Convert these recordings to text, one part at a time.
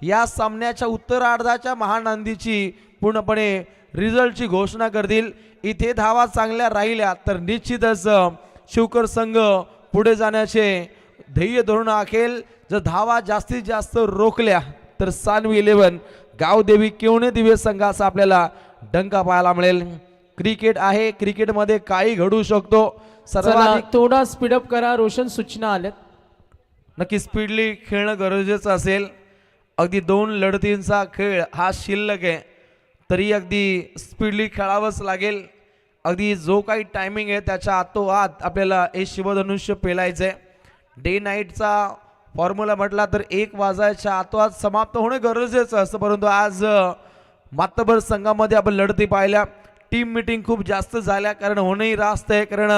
या सामन्याच्या उत्तरार्धाच्या महानांदीची पूर्णपणे रिझल्टची घोषणा करतील। इथे धावा चांगल्या राहिल्या तर निश्चितच शिवकर संघ पुढे जाण्याचे ध्येय धरून आखेल। जर धावा जास्तीत जास्त रोखल्या तर सानवी 11 गावदेवी केवणे दिवे संघाचा आपल्याला डंका पाहायला मिळेल। क्रिकेट आहे, क्रिकेटमध्ये काही घडू शकतो। सर्वाधिक थोडा स्पीडअप करा, रोशन सूचना आल्यात। नक्की स्पीडली खेळणं गरजेचं असेल। अगदी 2 लढतींचा खेळ हा शिल्लक आहे, तरी अगदी स्पीडली खेळावंच लागेल। अगदी जो काही टायमिंग आहे त्याच्या आतोआत आपल्याला हे शिवधनुष्य पेलायचं आहे। डे नाईटचा फॉर्म्युला म्हटला तर 1 वाजायच्या आतोआत समाप्त होणे गरजेचं असतं, परंतु आज मातबर संघामध्ये आपण लढती पाहिल्या। टीम मीटिंग खूप जास्त झाल्या, कारण होणंही रास्त आहे, कारण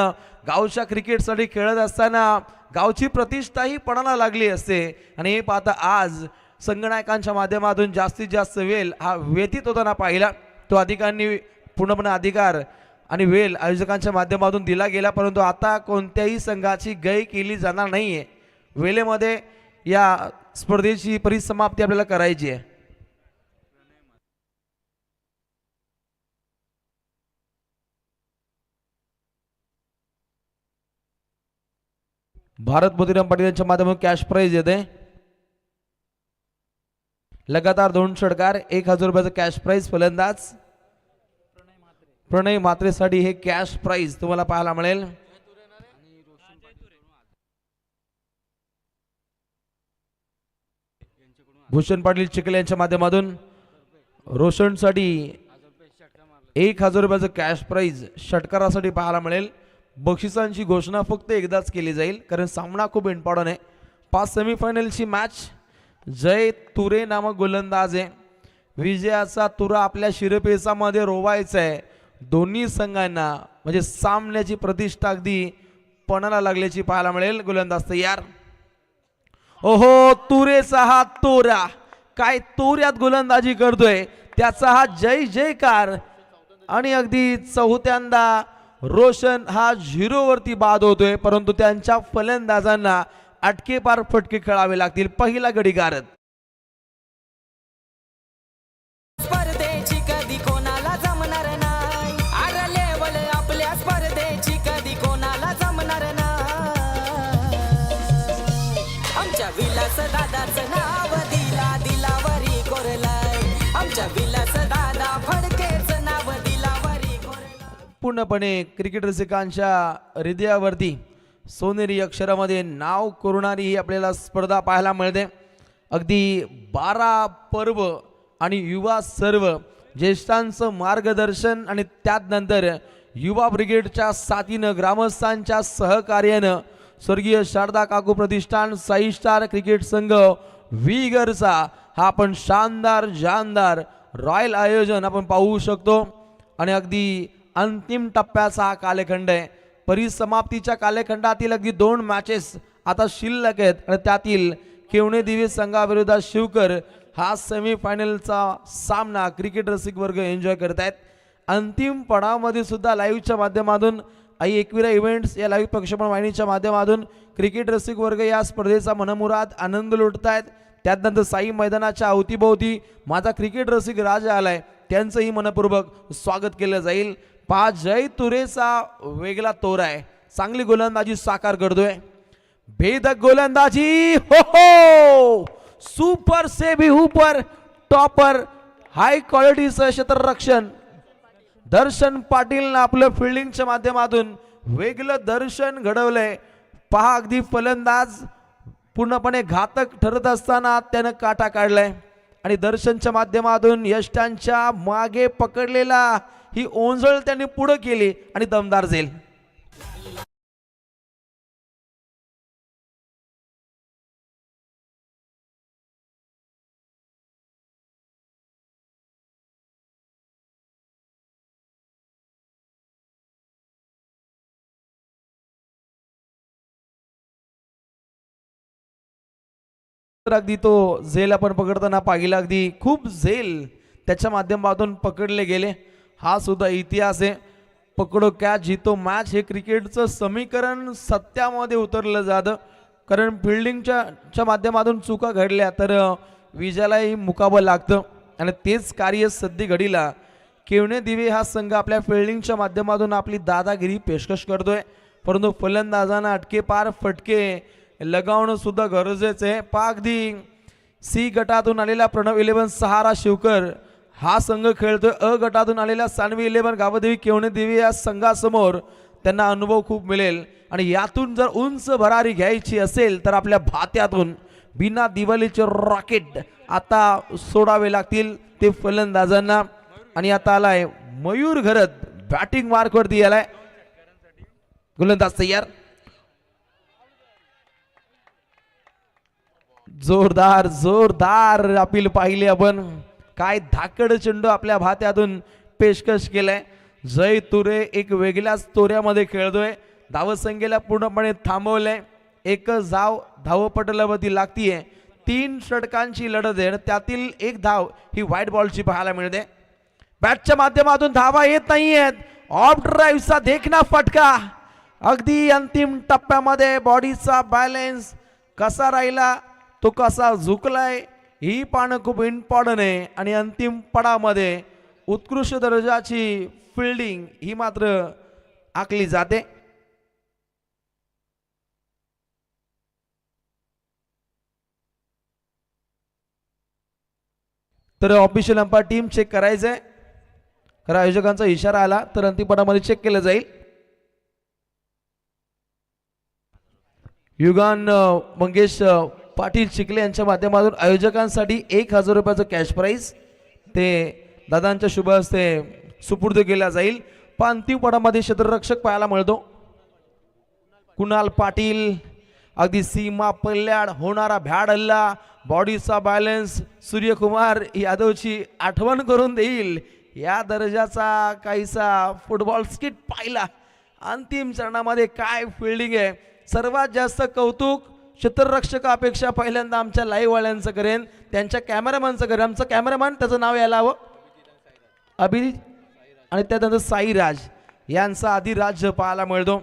गावच्या क्रिकेटसाठी खेळत असताना गावची प्रतिष्ठाही पणाला लागली असते। आणि हे पाहता आज संगणकांच्या माध्यमातून जास्तीत जास्त वेळ हा व्यतीत होताना पाहिला। तो अधिकाऱ्यांनी पूर्णपणे अधिकार आणि वेळ आयोजकांच्या माध्यमातून दिला गेला, परंतु आता कोणत्याही संघाची गय केली जाणार नाहीये। वेळेमध्ये या स्पर्धेची परिसमाप्ती आपल्याला करायची आहे। भारत मोतीराम पाटील यांच्या माध्यमातून कॅश प्राइज येते। लगातार 2 षटकार, 1000 रुपयाचा कॅश प्राइज फलंदाज प्रणय मात्रेसाठी हे कॅश प्राइज तुम्हाला पाहायला मिळेल। भूषण पाटील चिखले यांच्या माध्यमातून रोशनसाठी 1000 रुपयाचं कॅश प्राइज षटकारासाठी पाहायला मिळेल। बक्षिसांची घोषणा फक्त एकदाच केली जाईल, कारण सामना खूप इम्पॉर्टंट आहे। 5 सेमीफायनलची मॅच। जय तुरे नामक गोलंदाज आहे, विजयाचा तुरा आपल्या शिरपेचामध्ये रोवायचा आहे। दोन्ही संघांना म्हणजे सामन्याची प्रतिष्ठा अगदी पणाला लागल्याची पाहायला मिळेल। गोलंदाज तयार। ओहो, तुरेचा हा तोरा, काय तोऱ्यात गोलंदाजी करतोय, त्याचा हा जय जयकार। आणि अगदी चौथ्यांदा रोशन हा 0 वरती बाद होतोय, परंतु त्यांच्या फलंदाजांना अटकेपार फटके खेळावे लागतील। पहिला गडी गारद। स्पर्धेची कधी कोणाला जमणार नाही, अरे लेवल आपल्या स्पर्धेची कधी कोणाला जमणार नाही। आमच्या विलास दादाचं नाव दिलावरी कोरलाय, आमच्या विलास दादा फडकेचं नाव दिलावरी कोरलाय। पूर्णपणे क्रिकेट रसिकांच्या हृदयावरती सोनेरी अक्षरामध्ये नाव कोरणारी ही आपल्याला स्पर्धा पाहायला मिळते। अगदी 12 पर्व आणि युवा सर्व ज्येष्ठांचं मार्गदर्शन आणि त्यानंतर युवा ब्रिगेडच्या साथीनं ग्रामस्थांच्या सहकार्यानं स्वर्गीय शारदा काकू प्रतिष्ठान साई स्टार क्रिकेट संघ विगरचा हा आपण शानदार जानदार रॉयल आयोजन आपण पाहू शकतो। आणि अगदी अंतिम टप्प्याचा हा कालखंड आहे। परिसमाप्तीच्या कालखंडातील अगदी 2 मॅचेस आता शिल्लक आहेत, आणि त्यातील केवणे दिवे संघाविरोधात शिवकर हा सेमीफायनलचा सामना क्रिकेट रसिक वर्ग एन्जॉय करतायत। अंतिम पडावामध्ये सुद्धा लाईव्हच्या माध्यमातून आई एकविरा इव्हेंट्स या लाईव्ह प्रक्षेपण वाहिनीच्या माध्यमातून क्रिकेट रसिक वर्ग या स्पर्धेचा मनमुराद आनंद लुटतायत। त्यानंतर साई मैदानाच्या अवतीभोवती माझा क्रिकेट रसिक राजा आलाय, त्यांचंही मनपूर्वक स्वागत केलं जाईल। पहा, जय तुरेचा वेगळा तोरा आहे, चांगली गोलंदाजी साकार करतोय। भेदक गोलंदाजी, हो हो, सुपर से भी ऊपर, टॉपर, हाय क्वालिटीचं क्षेत्ररक्षण दर्शन पाटील आपलं फिल्डिंगच्या माध्यमातून वेगळं दर्शन घडवलंय। पहा, अगदी फलंदाज पूर्णपणे घातक ठरत असताना त्यानं काटा काढलाय, आणि दर्शनच्या माध्यमातून यष्टांच्या मागे पकडलेला ही ओंजळ त्यांनी पुढे केली आणि दमदार झेल। अगदी तो झेल आपण पकडताना पाहिला, अगदी खूप झेल त्याच्या माध्यमातून पकडले गेले। हा सुद्धा इतिहास आहे। पकडो कॅच जीतो मॅच हे क्रिकेटचं समीकरण सत्यामध्ये उतरलं जातं, कारण फिल्डिंगच्या माध्यमातून चुका घडल्या तर विजयालाही मुकाबल लागतं आणि तेच कार्य सध्या घडीला केवणे दिवे हा संघ आपल्या फिल्डिंगच्या माध्यमातून आपली दादागिरी पेशकश करतोय, परंतु फलंदाजांना अटके पार फटके लगावणं सुद्धा गरजेचं आहे. अगदी सी गटातून आलेला प्रणव 11 सहारा शिवकर हा संघ खेळतोय. अ गटातून आलेला सानवी 11 गावदेवी केवणे देवी या संघासमोर त्यांना अनुभव खूप मिळेल आणि यातून जर उंच भरारी घ्यायची असेल तर आपल्या भात्यातून बिना दिवाळीचे रॉकेट आता सोडावे लागतील ते फलंदाजांना. आणि आता आलाय मयूर घरत बॅटिंग मार्क वरती आलाय. गोलंदाज तयार. जोरदार जोरदार अपील पाहिले आपण. काय धाकड चेंडू आपल्या भात्यातून पेशकश केलाय. जय तुरे एक वेगळ्याच तोऱ्यामध्ये खेळतोय. धावसंख्येला पूर्णपणे थांबवलंय. एकच धाव धावपटलावरती लागतीये. 3 षटकांची लढत आहे. त्यातील एक धाव ही व्हाईट बॉलची पाहायला मिळते. बॅटच्या माध्यमातून धावा येत नाहीयेत. ऑफ ड्राईव्हचा देखना फटका. अगदी अंतिम टप्प्यामध्ये बॉडीचा बॅलन्स कसा राहिला, तो कसा झुकलाय, ही पाहणं खूप इम्पॉर्टंट आहे. आणि अंतिम पडामध्ये उत्कृष्ट दर्जाची फिल्डिंग ही मात्र आखली जाते. तर ऑफिशियल अंपायर टीम चेक करायचंय. खरं आयोजकांचा इशारा आला तर अंतिम पडामध्ये चेक केलं जाईल. युगान मंगेश पाटील चिखले यांच्या माध्यमातून आयोजकांसाठी 1000 रुपयाचं कॅश प्राइज ते दादांच्या शुभ हस्ते सुपूर्द केला जाईल. पण अंतिम पडामध्ये क्षेत्ररक्षक पाहायला मिळतो कुणाल पाटील. अगदी सीमा पल्ल्याड होणारा भ्याड हल्ला, बॉडीचा बॅलन्स सूर्यकुमार यादवची आठवण करून देईल. या दर्जाचा काहीसा फुटबॉल स्किट पाहिला. अंतिम चरणामध्ये काय फिल्डिंग आहे. सर्वात जास्त कौतुक क्षेत्ररक्षकापेक्षा पहिल्यांदा आमच्या लाईव्ह वाल्यांचं करेन, त्यांच्या कॅमेरामॅनचं करेन. आमचं कॅमेरामॅन त्याचं नाव यायला हवं अभिजित आणि त्यानंतर साईराज यांचा आधी राज्य पाहायला मिळतो.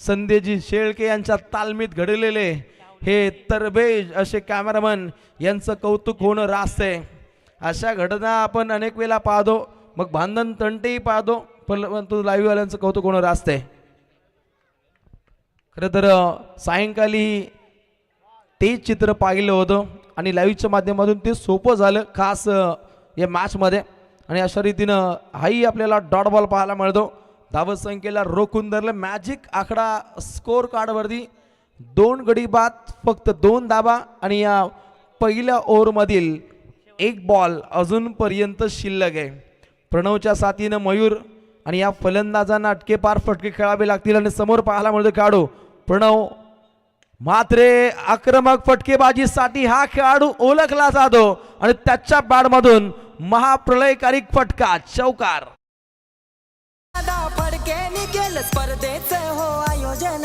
संदेजी शेळके यांच्या तालमीत घडलेले हे तरबेज असे कॅमेरामन यांचं कौतुक होणं रास्त आहे. अशा घटना आपण अनेक वेळा पाहतो, मग भांडण तंटेही पाहतो, परंतु लाईव्ह वाल्यांचं कौतुक होणं रास्त आहे. खरं तर सायंकाळी तेच चित्र पाहिलं होतं आणि लाईव्हच्या माध्यमातून ते सोपं झालं खास या मॅचमध्ये. आणि अशा रीतीनं हाही आपल्याला डॉट बॉल पाहायला मिळतो. धावसंख्येला रोखून धरलं. मॅजिक आकडा स्कोर कार्डवरती 2 गडी बाद, फक्त 2 धावा आणि या पहिल्या ओव्हरमधील 1 बॉल अजूनपर्यंत शिल्लक आहे. प्रणवच्या साथीनं मयूर आणि या फलंदाजांना अटके पार फटके खेळावे लागतील. आणि समोर पाहायला मिळतो खेळाडू प्रणव मात्र आक्रमक फटकेबाजीसाठी हा खेळाडू ओळखला जातो आणि त्याच्या बॅटमधून महाप्रलयकारी फटका चौकार. फडके निघेल स्पर्धेचं हो आयोजन.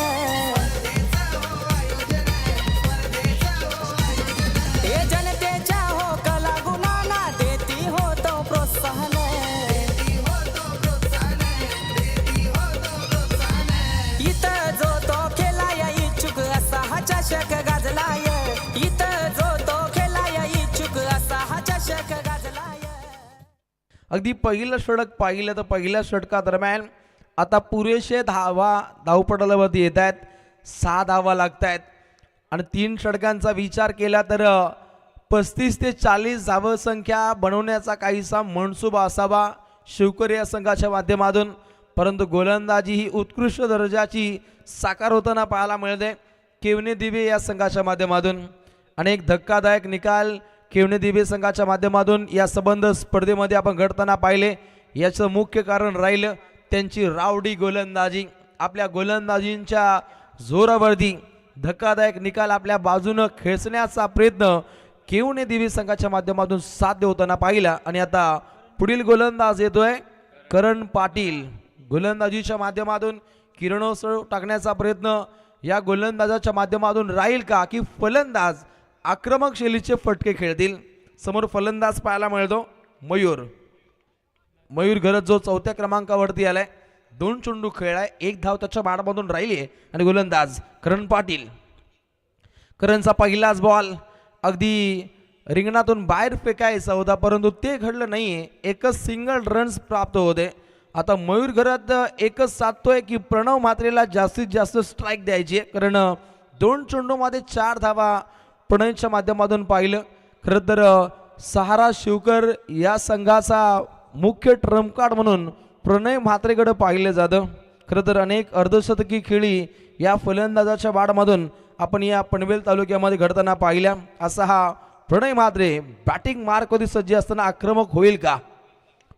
हे जनतेच्या हो कलागुणांना देती हो तो प्रोत्साहन. इथं जो तो खेळाया इच्छुक असा हा चषक गाजलाय. इथं जो तो खेळाया इच्छुक असा हा चषक गाजलाय. अगदी पहिलं षटक पाहिलं तर पहिल्या षटकादरम्यान आता पुरेशे धावपटलावरती येत आहेत. 6 धावा लागत आहेत आणि 3 षटकांचा विचार केला तर 35 ते 40 धावसंख्या बनवण्याचा काहीसा मनसुबा असावा शिवकर या संघाच्या माध्यमातून. परंतु गोलंदाजी ही उत्कृष्ट दर्जाची साकार होताना पाहायला मिळते केवणे दिवे या संघाच्या माध्यमातून. अनेक धक्कादायक निकाल केवणे दिवे संघाच्या माध्यमातून या संबंध स्पर्धेमध्ये आपण घडताना पाहिले. याचं मुख्य कारण राहिलं त्यांची रावडी गोलंदाजी. आपल्या गोलंदाजींच्या जोरावरती धक्कादायक निकाल आपल्या बाजूनं खेचण्याचा प्रयत्न केवणे दिवे संघाच्या माध्यमातून साध्य होताना पाहिला. आणि आता पुढील गोलंदाज येतोय करण पाटील. गोलंदाजीच्या माध्यमातून किरणोत्सव टाकण्याचा प्रयत्न या गोलंदाजाच्या माध्यमातून राहील का, की फलंदाज आक्रमक शैलीचे फटके खेळतील. समोर फलंदाज पाहायला मिळतो मयूर. मयूर घरत जो 4थ्या क्रमांकावरती आलाय. 2 चेंडू खेळाय, 1 धाव त्याच्या बॅटमधून राहिली आहे. आणि गोलंदाज करण पाटील. करणचा पहिलाच बॉल अगदी रिंगणातून बाहेर फेकायचा होता, परंतु ते घडलं नाहीये. एकच सिंगल रन्स प्राप्त होते. आता मयूर घरात एकच साधतोय की प्रणव म्हात्रेला जास्तीत जास्त स्ट्राईक द्यायची आहे, कारण 2 चेंडूमध्ये 4 धावा प्रणयच्या माध्यमातून पाहिलं. खरं तर सहारा शिवकर या संघाचा मुख्य ट्रम्प कार्ड म्हणून प्रणय म्हात्रेकडे पाहिलं जातं. खरं तर अनेक अर्धशतकी खेळी या फलंदाजाच्या वाढमधून आपण या पनवेल तालुक्यामध्ये घडताना पाहिल्या. असा हा प्रणय म्हात्रे बॅटिंग मार्कवरती सज्ज असताना आक्रमक होईल का?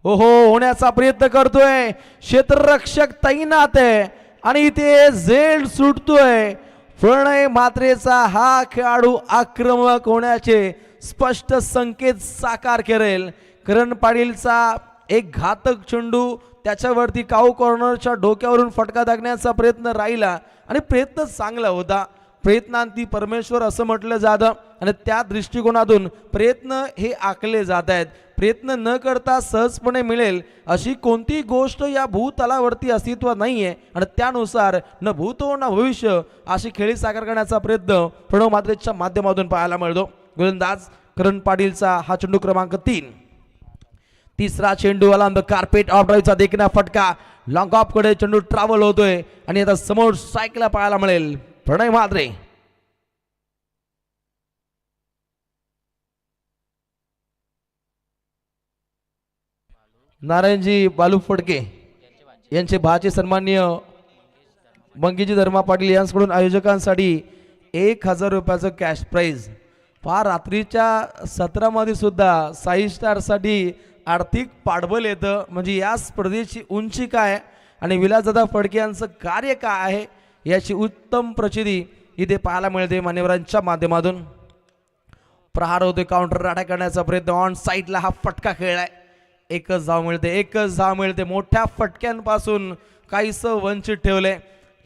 ओहो, होण्याचा प्रयत्न करतोय. क्षेत्ररक्षक तैनात आहे आणि इथे झेल सुटतोय. प्रणय म्हात्रेचा हा खेळाडू आक्रमक होण्याचे स्पष्ट संकेत साकार करेल. करण पाटीलचा एक घातक चेंडू त्याच्यावरती काऊ कॉर्नरच्या डोक्यावरून फटका टाकण्याचा प्रयत्न राहिला आणि प्रयत्न चांगला होता. प्रयत्नांती परमेश्वर असं म्हटलं जातं आणि त्या दृष्टिकोनातून प्रयत्न हे आखले जात आहेत. प्रयत्न न करता सहजपणे मिळेल अशी कोणती गोष्ट या भूतलावरती अस्तित्वात नाही आहे आणि त्यानुसार न भूतो न भविष्य अशी खेळी साकार करण्याचा प्रयत्न प्रणव म्हात्रेच्या माध्यमातून पाहायला मिळतो. गोलंदाज करण पाटीलचा हा चेंडू क्रमांक 3. तिसरा चेंडू आला कार्पेट ऑफ ड्राईव्हचा देखील फटका लॉंग ऑफ कडे चेंडू ट्रॅव्हल होतोय आणि आता समोर स्ट्राईकला पाहायला मिळेल प्रणय म्हात्रे. नारायणजी बालू फडके यांचे भाचे सन्माननीय मंगीजी धर्मा पाटील यांच्याकडून आयोजकांसाठी 1000 रुपयाचं कॅश प्राइज. फार रात्रीच्या सत्रामध्ये सुद्धा साई स्टारसाठी आर्थिक पाठबळ येतं. म्हणजे या स्पर्धेची उंची काय आणि विलासदादा फडके यांचं कार्य काय आहे याची उत्तम प्रचिती इथे पाहायला मिळते मान्यवरांच्या माध्यमातून. प्रहार होते, काउंटर अटॅक करण्याचा प्रयत्न. ऑन साईडला हा फटका खेळलाय. एकच धाव मिळते. मोठ्या फटक्यांपासून काहीसं वंचित ठेवले.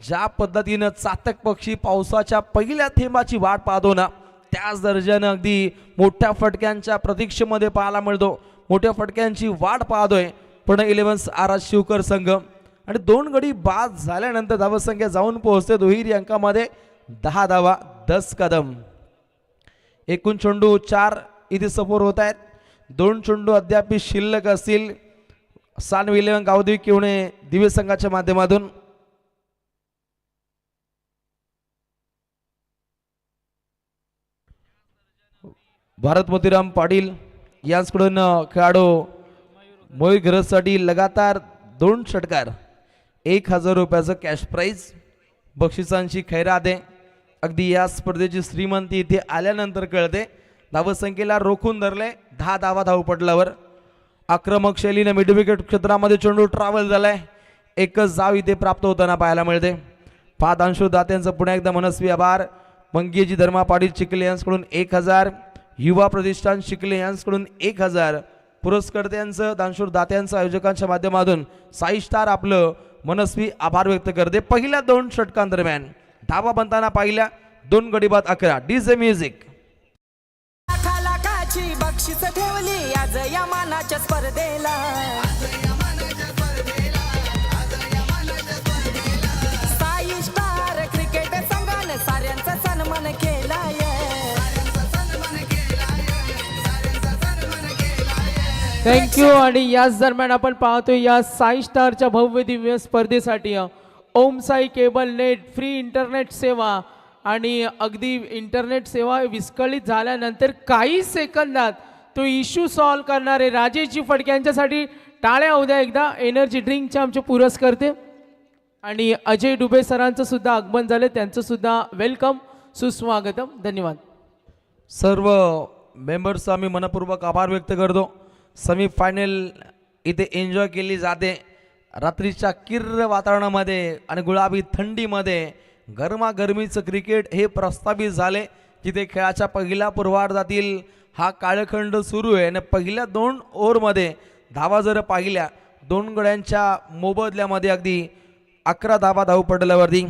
ज्या पद्धतीनं चातक पक्षी पावसाच्या पहिल्या थेंबाची वाट पाहतो ना, त्याच दर्जानं अगदी मोठ्या फटक्यांच्या प्रतीक्षेमध्ये पाहायला मिळतो. मोठ्या फटक्यांची वाट पाहतोय पण 11 आर शिवकर संघ. आणि 2 गडी बाद झाल्यानंतर धावसंख्या जाऊन पोहोचते दुहेरी अंकामध्ये 10 धावा 10 कदम. एकूण चेंडू 4 इथे सपोर होत आहेत. 2 चेंडू अद्याप शिल्लक असतील. सान विलेवन गावदेवी किवणे दिव्य संघाच्या माध्यमातून. भारत मोतीराम पाटील यांच्याकडून खेळाडू मयूर घरसाठी लगातार 2 षटकार. 1000 रुपयाचं कॅश प्राइज. बक्षिसांची खैरात आहे. अगदी या स्पर्धेची श्रीमंती इथे आल्यानंतर कळते. धावसंख्येला रोखून धरले 10 धावा धावपटलावर. आक्रमक शैलीने मिड विकेट क्षेत्रामध्ये चेंडू ट्रॅव्हल झालाय. एकच धाव इथे प्राप्त होताना पाहायला मिळते. पादांशु दात्यांचं पुन्हा एकदा मनस्वी आभार. मंगेजी धर्मा पाटील चिखले यांच्याकडून 1000. युवा प्रतिष्ठान शिकले यांच्याकडून 1000. पुरस्कर्त्यांचं दानशूर दात्यांचं आयोजकांच्या माध्यमातून साई स्टार आपलं मनस्वी आभार व्यक्त करते. पहिल्या 2 षटकांदरम्यान धावा बनताना पाहिल्या 2 गडी बाद 11. DJ music. लाखाची बक्षीस ठेवली आज या मानाच्या स्पर्धेला. साई स्टार क्रिकेट संघाने साऱ्यांचा सन्मान केलाय. थँक्यू. आणि याच दरम्यान आपण पाहतोय या साई स्टारच्या भव्य दिव्य स्पर्धेसाठी Om Sai cable net free internet सेवा आणि अगदी इंटरनेट सेवा विस्कळीत झाल्यानंतर काही सेकंदात तो इश्यू सॉल्व करणारे राजेशजी फडके यांच्यासाठी टाळ्या उद्या एकदा. एनर्जी ड्रिंकचे आमचे पुरस्कर्ते आणि अजय डुबे सरांचं सुद्धा आगमन झालं. त्यांचं सुद्धा वेलकम, सुस्वागतम. धन्यवाद. सर्व मेंबर्सचा आम्ही मनपूर्वक आभार व्यक्त करतो. सेमीफायनल इथे एन्जॉय केली जाते. रात्रीच्या किर्र वातावरणामध्ये आणि गुलाबी थंडीमध्ये गरमागरमीचं क्रिकेट हे प्रस्थापित झाले. तिथे खेळाच्या पहिल्या पूर्वार्धातील हा काळखंड सुरू आहे आणि पहिल्या 2 ओव्हरमध्ये धावा जर पाहिल्या 2 गड्यांच्या मोबदल्यामध्ये अगदी 11 धावा धावपटलावरती.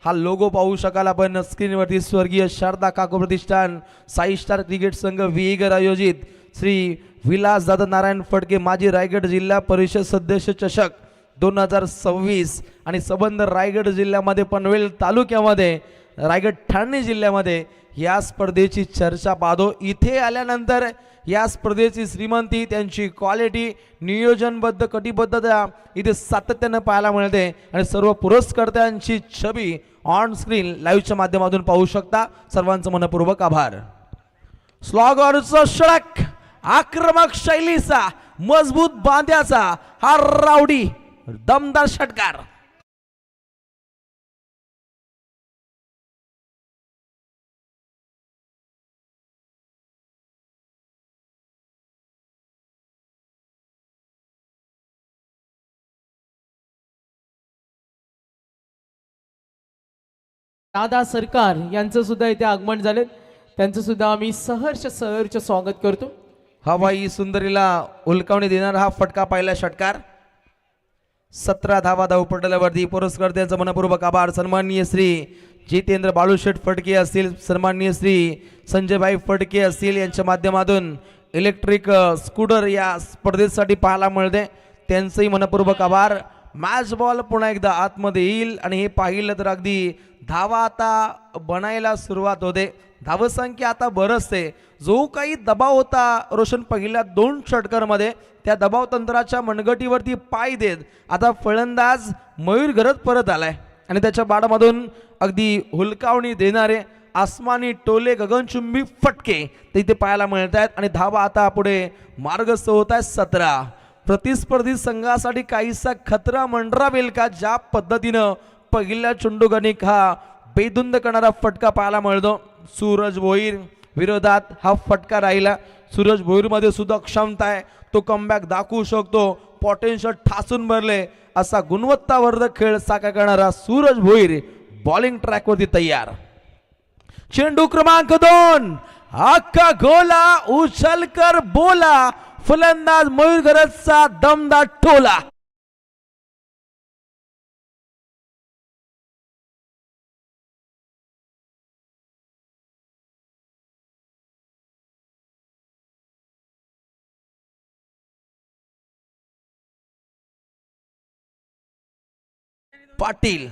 हा लोगो पाहू शकाल आपण स्क्रीनवरती. स्वर्गीय शारदा काकू प्रतिष्ठान साई स्टार क्रिकेट संघ विहीगर आयोजित श्री विलासदादा नारायण फडके माजी रायगड जिल्हा परिषद सदस्य चषक 2026 आणि संबंध रायगड जिल्ह्यामध्ये पनवेल तालुक्यामध्ये रायगड ठाणे जिल्ह्यामध्ये या स्पर्धेची चर्चा पाहतो. इथे आल्यानंतर या स्पर्धेची श्रीमंती, त्यांची क्वालिटी, नियोजनबद्ध कटिबद्धता इथे सातत्यानं पाहायला मिळते आणि सर्व पुरस्कर्त्यांची छबी ऑन स्क्रीन लाईव्हच्या माध्यमातून पाहू शकता. सर्वांचं मनपूर्वक आभार. स्लॉगरचा षडक, आक्रमक शैलीचा, मजबूत बांध्याचा हा रावडी दमदार षटकार. दादा सरकार यांचं सुद्धा इथे आगमन झाले, त्यांचं सुद्धा आम्ही सहर्ष स्वागत करतो. हवाई सुंदरीला उलकावणी देणारा हा फटका पहिला षटकार. 17 धावा धावपटलावरती. पुरस्कर्त्यांचं मनपूर्वक आभार. सन्माननीय श्री जितेंद्र बाळूशेठ फडके असतील, सन्माननीय श्री संजयभाई फडके असतील, यांच्या माध्यमातून इलेक्ट्रिक स्कूटर या स्पर्धेसाठी पाहायला मिळते, त्यांचंही मनपूर्वक आभार. मॅच बॉल पुन्हा एकदा आतमध्ये येईल आणि हे पाहिलं तर अगदी धावा आता बनायला सुरुवात होते. धावसंख्या आता बरसते. जो काही दबाव होता रोशन पहिल्या 2 षटकांमध्ये, त्या दबाव तंत्राच्या मनगटीवरती पाय देत आता फलंदाज मयूर घरत परत आलाय आणि त्याच्या बाडामधून अगदी हुलकावणी देणारे आसमानी टोले, गगनचुंबी फटके ते इथे पाहायला मिळत आहेत आणि धावा आता पुढे मार्गस्थ होत आहेत. 17 प्रतिस्पर्धी संघासाठी काहीसा खतरा मंडरावेल का, ज्या पद्धतीनं पहिल्या चुंडुगणिक हा बेधुंद करणारा फटका पाहायला मिळतो. सूरज भोईर विरोधात हा फटका राहिला. सूरज भोईरमध्ये सुद्धा क्षमता आहे, तो कमबॅक दाखवू शकतो. पोटेन्शियल ठासून भरले असा गुणवत्तावर्धक खेळ साकार करणारा सूरज भोईर बॉलिंग ट्रॅकवरती तयार. चेंडू क्रमांक 2, अख्खा गोला उछलकर बोला, फलंदाज मयूर घरतचा दमदार टोला. पाटील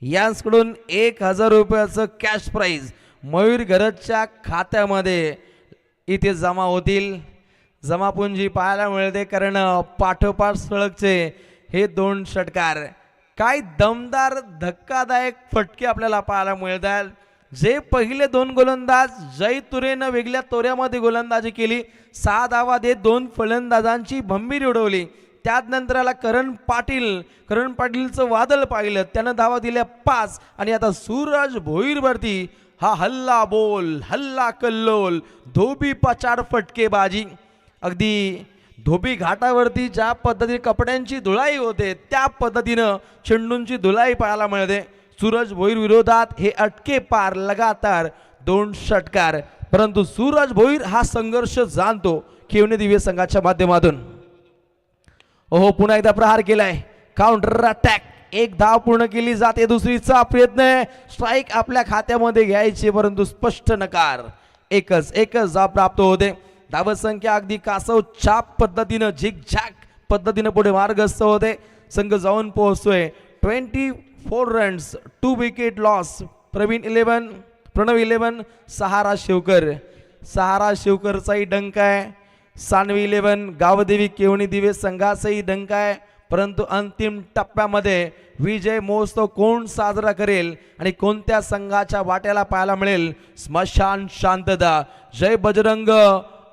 यांकडून 1000 रुपयाचं कॅश प्राइज मयूर घरतच्या खात्यामध्ये इथे जमा होतील. जमापुंजी पाहायला मिळते, कारण पाठोपाठ सळगचे हे 2 षटकार काय दमदार धक्कादायक फटके आपल्याला पाहायला मिळतात. जे पहिले 2 गोलंदाज जय तुरेनं वेगळ्या तोऱ्यामध्ये गोलंदाजी केली, 6 धावा देत 2 फलंदाजांची भंबीर उडवली. त्यानंतर करण पाटीलचं वादळ पाहिलं, त्यानं धावा दिल्या 5 आणि आता सूरज भोईरवरती हा हल्ला बोल, हल्ला कल्लोल, धोबी पचार फटकेबाजी. अगदी धोबी घाटावरती ज्या पद्धतीने कपड्यांची धुळाई होते, त्या पद्धतीनं चेंडूंची धुळाई पाहायला मिळते. सूरज भोईर विरोधात हे अटके पार लगातार 2 षटकार, परंतु सूरज भोईर हा संघर्ष जाणतो केवणे दिव्य संघाच्या माध्यमातून. ओहो, पुन्हा एकदा प्रहार केलाय, काउंटर अटॅक. 1 धाव पूर्ण केली जाते, दुसरीचा प्रयत्न, स्ट्राईक आपल्या खात्यामध्ये घ्यायचे, परंतु स्पष्ट नकार. एकच धाव प्राप्त होते. धावसंख्या अगदी कासव छाप पद्धतीनं, झिकझॅक पद्धतीनं पुढे मार्गस्थ होते. संघ जाऊन पोहोचतोय 24 रन्स, 2 विकेट लॉस. प्रणव 11, सहारा शिवकरचाही डंक आहे. सानवी 11 गावदेवी केवणी दिवे संघाचाही डंक आहे. परंतु अंतिम टप्प्यामध्ये विजय महोत्सव कोण साजरा करेल आणि कोणत्या संघाच्या वाट्याला पाहायला मिळेल स्मशान शांतता. जय बजरंग